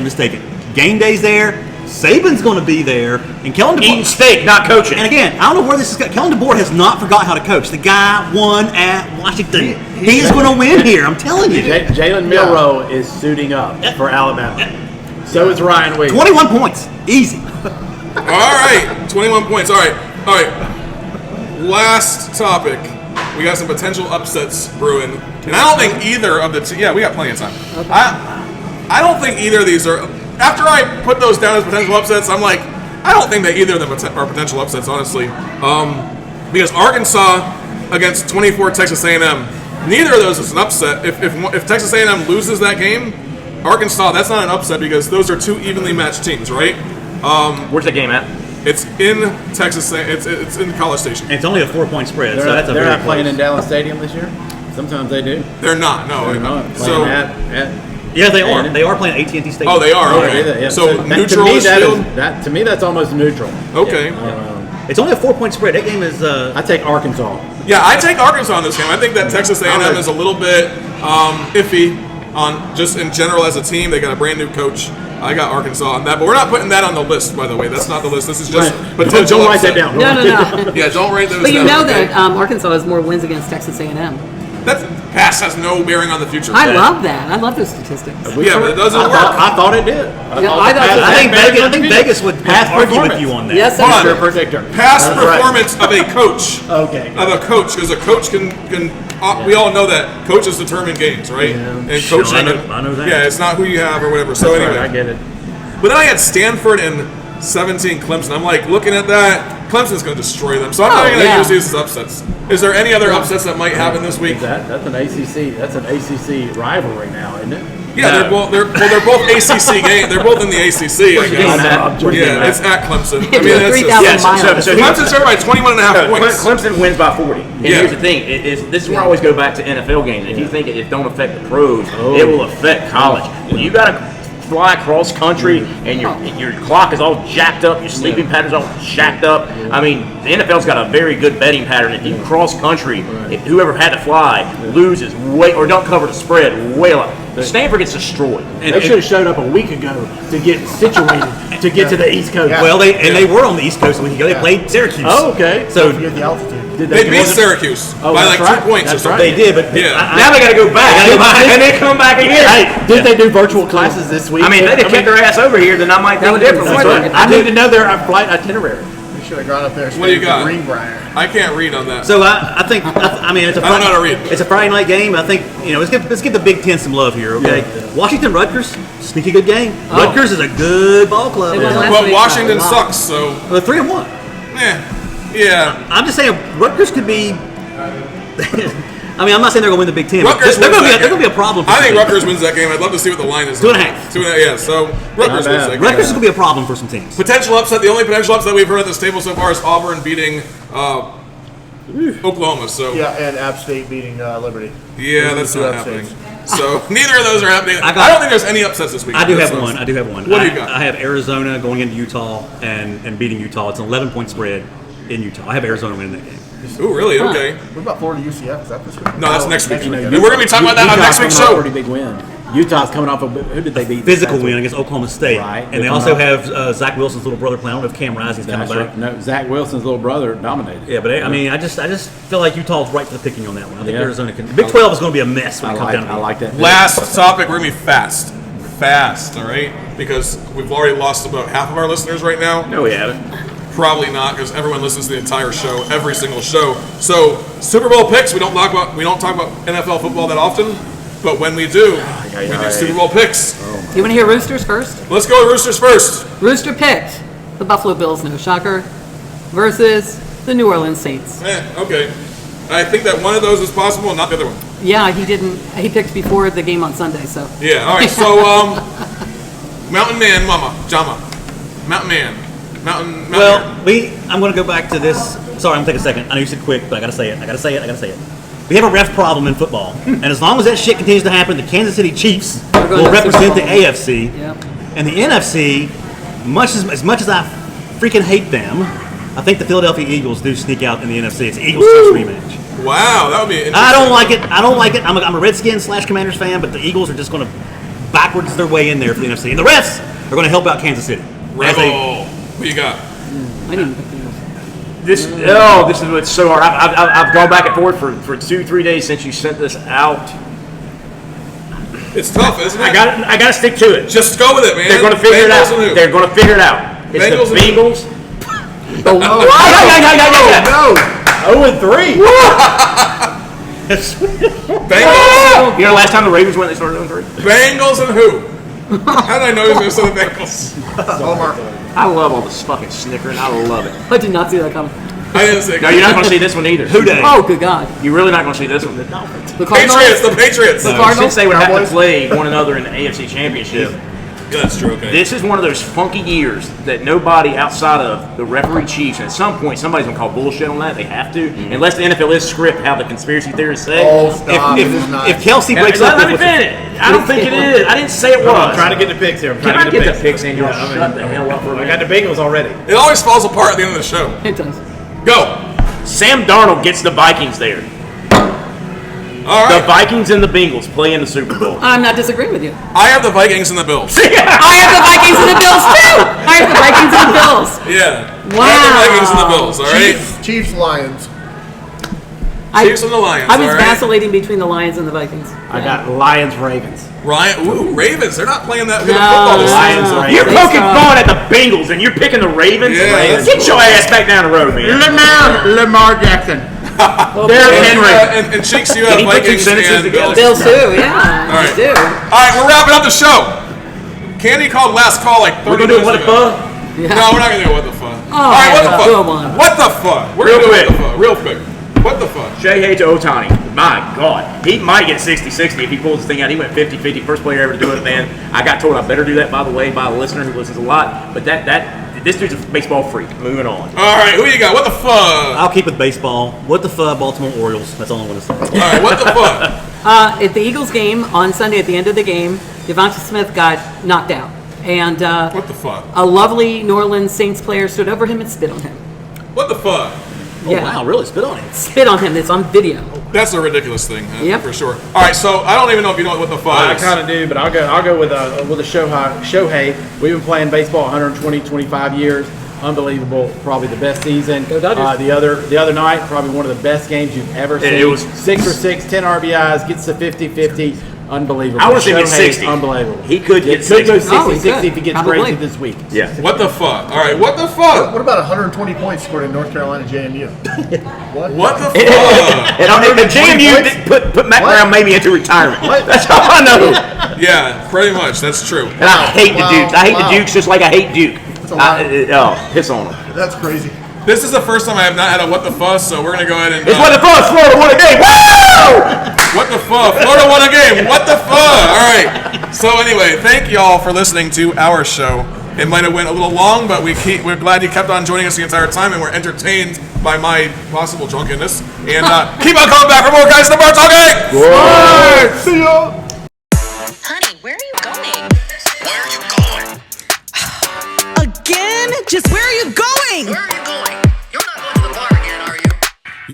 mistaken. Game day's there. Saban's going to be there, and Kellen DeBoer. Eating steak, not coaching. And again, I don't know where this is going. Kellen DeBoer has not forgot how to coach. The guy won at Washington. He's going to win here. I'm telling you. Jalen Milroe is suiting up for Alabama. So is Ryan Williams. 21 points, easy. All right, 21 points. All right. Last topic. We got some potential upsets brewing, and I don't think either of the yeah, we got plenty of time. Okay. I don't think either of these are. After I put those down as potential upsets, I'm like, I don't think that either of them are potential upsets, honestly. Because Arkansas against 24 Texas A&M, neither of those is an upset. If Texas A&M loses that game, Arkansas, that's not an upset because those are 2 evenly matched teams, right? Where's the game at? It's in Texas. It's in College Station. And it's only a 4-point spread, so that's a They're very not playing close. in Dallas Stadium this year. Sometimes they do. They're not. No. They're not. So. Yeah, they are. And- They are playing AT&T Stadium. Oh, they are. Okay. Yeah, yeah. So that- neutral to me, is that field. to me, that's almost neutral. Okay. It's only a 4-point spread. That game is. I take Arkansas. Yeah, I take Arkansas in this game. I think that Texas A&M is a little bit iffy on just in general as a team. They got a brand new coach. I got Arkansas on that, but we're not putting that on the list, by the way. That's not the list. This is just potential Don't write that upset. down. No. Yeah, don't write those But you down. know okay? that Arkansas has more wins against Texas A&M. That pass has no bearing on the future. I love that. I love those statistics. Yeah, but it doesn't work. I thought it did. I think Vegas would argue with you on that. Yes, Hold sir. on. Predictor. Past performance of a coach. Okay. Of a coach, because a coach can we all know that coaches determine games, right? And Sure, coaching, I know that. Yeah, it's not who you have or whatever. So Right, anyway, I get it. but then I had Stanford and 17 Clemson. I'm like looking at that. Clemson's going to destroy them. So I'm not going to use these as upsets. Is there any other upsets that might happen this week? That's an ACC. That's an ACC rivalry now, isn't it? Yeah, they're both ACC games. They're both in the ACC. I guess. Where's the Yeah, map? it's at Clemson. I It's mean, a that's 3,000 just, miles. so Clemson's there by 21 and a half No, points. Clemson wins by 40. And Yeah. here's the thing: this is where I always go back to NFL games. If you think it don't affect the pros, it will affect college. When you got to fly cross country and your clock is all jacked up, your sleeping pattern's all jacked up. I mean, the NFL's got a very good betting pattern. If you cross country, if whoever had to fly loses way or don't cover the spread, way up. Stanford gets destroyed. They should have showed up a week ago to get situated to get to the East Coast. Well, they were on the East Coast a week ago. They played Syracuse. Oh, okay. So Forget the altitude. Did They beat Syracuse by like that's 2 points or That's something. they did, but Yeah. Now they got to go back, and then come back again. Hey, did they do virtual classes this week? I mean, if they'd have kept their ass over here, then I might think differently. That's right. I need to know their flight itinerary. We should have gone up there. What do you got? Greenbrier. I can't read on that. So I think I mean it's a I don't know how to read. It's a Friday night game. I think let's give the Big Ten some love here, okay? Washington Rutgers, sneaky good game. Rutgers is a good ball club. They won last But week, Washington a lot. sucks, so They're 3-1. yeah. I'm just saying Rutgers could be. I mean, I'm not saying they're going to win the Big Ten. But Rutgers they're wins going that to be a game. problem. For I think some teams. Rutgers wins that game. I'd love to see what the line is. 2.5. 2.5. Yeah. So Rutgers wins that game. Rutgers is going to be a problem for some teams. Potential upset. The only potential upset we've heard at this table so far is Auburn beating Oklahoma. So Yeah, and App State beating Liberty. yeah, that's Those are not two happening. upsets. So neither of those are happening. I I don't think there's any upsets this week. I do That's have what one. I do have one. What do you got? I have Arizona going into Utah and beating Utah. It's an 11-point spread in Utah. I have Arizona winning that game. Ooh, really? Okay. What about Florida UCF? Is that this week? No, that's next week. You know, And we're going to be talking about that on next week's Utah's show. coming off a pretty big win. Utah's coming off of who did they beat? Physical win against Oklahoma State. Right. And they also have Zach Wilson's little brother playing. I don't know if Cam Rising's coming That's back. right. No, Zach Wilson's little brother dominated. Yeah, but I mean, I just feel like Utah's right for the picking on that one. I think Yeah. Arizona can. The Big 12 is going to be a mess when I it comes down to it. like that. Last topic, we're going to be fast. Fast, all right? Because we've already lost about half of our listeners right now. No, we haven't. Probably not, because everyone listens to the entire show, every single show. So Super Bowl picks, we don't talk about NFL football that often, but when we do, we do Super Bowl picks. You want to hear Roosters first? Let's go with Roosters first. Rooster picked the Buffalo Bills, no shocker, versus the New Orleans Saints. Okay. I think that one of those is possible and not the other one. Yeah, he didn't. He picked before the game on Sunday, so. Yeah, all right. So, Mountain Man, Jama. Mountain Man. Mountain Well, Man. I'm going to go back to this. Sorry, I'm going to take a second. I know you said quick, but I got to say it. I got to say it. We have a ref problem in football. And as long as that shit continues to happen, the Kansas City Chiefs going will to represent the Super Bowl. AFC. Yep. And the NFC, as much as I freaking hate them, I think the Philadelphia Eagles do sneak out in the NFC. It's the Eagles-Chiefs rematch. Wow, that would be interesting. I don't like it. I'm a Redskins/Commanders fan, but the Eagles are just going to backwards their way in there for the NFC. And the refs are going to help out Kansas City. Rebel. What you got? I didn't pick the Eagles. This is what's so hard. I've gone back and forth for 2-3 days since you sent this out. It's tough, isn't it? I got to stick to it. Just go with it, man. They're going to figure it out. Bengals and who? They're going to figure it out. It's Bengals the and who? Bengals. Oh, no. Oh, and 3. Bengals? You know, last time the Ravens went, they started 0-3. Bengals and who? How did I know he was going to say the Bengals? I love all this fucking snickering. I love it. I did not see that coming. I didn't say No, you're not going to see this one either. Who dey? Oh, good God. You're really not going to see this one. The Cardinals? Patriots, the Patriots. The Cardinals? Since they would have to play one another in the AFC Championship, Yeah, that's true. Okay. This is one of those funky years that nobody outside of the referee chiefs, and at some point somebody's gonna call bullshit on that. They have to, unless the NFL is script how the conspiracy theorists say. Oh, stop. It is not. If Kelsey breaks up, Let me finish. I don't think it is. I didn't say it was. I'm trying to get the picks here. Can I get the picks in? You'll shut the hell up for a I minute. got the Bengals already. It always falls apart at the end of the show. It does. Go. Sam Darnold gets the Vikings there. All The right. Vikings and the Bengals play in the Super Bowl. I'm not disagreeing with you. I have the Vikings and the Bills. I have the Vikings and the Bills too. I have the Vikings and the Bills. Yeah. Wow. I have the Vikings and the Bills. All right. Chiefs, Lions. Chiefs and the Lions. I was all right? vacillating between the Lions and the Vikings. I got Lions, Ravens. Ryan. Ooh, Ravens. They're not playing that good No. of football this Lions, season. Ravens. You're They poking suck. fun at the Bengals and you're picking the Ravens? Yeah, Get your ass back down the road, man. Lamar Jackson. Derrick Henry. And Cheeks, you have Can you put two Vikings sentences and together? Bills. Bills too, yeah. All right. I do. All right, we're wrapping up the show. Candy called last call like 30 We're gonna do minutes what the ago. fuck? No, we're not gonna do what the fuck. Oh, All right, what the that's a fuck? good one. What the fuck? We're Real gonna do quick. what the fuck. Real quick. What the fuck? Shea to Otani. My God. He might get 60-60 if he pulls this thing out. He went 50-50. First player ever to do it, man. I got told I better do that, by the way, by a listener who listens a lot. But this dude's a baseball freak. Moving on. All right, who you got? What the fuck? I'll keep with baseball. What the fuck, Baltimore Orioles? That's all I'm going to say. All right, what the fuck? At the Eagles game on Sunday, at the end of the game, Devonta Smith got knocked out, and What the fuck? a lovely New Orleans Saints player stood over him and spit on him. What the fuck? Oh, wow, really? Spit on it. Spit on him. It's on video. That's a ridiculous thing, Yep. for sure. All right, so I don't even know if you know what the fuck I is. kind of do, but I'll go with a Shohei. We've been playing baseball 125 years. Unbelievable, probably the best season. Go Dodgers. The other night, probably one of the best games you've ever seen. it was 6 for 6, 10 RBIs, gets to 50-50. Unbelievable. I wanna see him get Shohei, 60. Unbelievable. He could get It could go 60. 60, Oh, he 60 if he could. gets Probably. crazy this week. Yeah. What the fuck? All right, what the fuck? What about 120 points scored in North Carolina JMU? What? What the fuck? And the JMU put Matt What? Brown maybe into retirement. That's all I know. Yeah, pretty much. That's true. And I hate the Wow. Dukes. I hate Wow. the Dukes just like I hate Duke. That's a lot. Piss on them. That's crazy. This is the first time I have not had a what the fuss, so we're gonna go ahead and. It's what the fuck. Florida won a game. Woo! What the fuck? Florida won a game. What the fuck? All right. So anyway, thank y'all for listening to our show. It might have went a little long, but we're glad you kept on joining us the entire time, and we're entertained by my possible drunkenness. And keep on coming back for more guys in the bar talking. All right, see ya.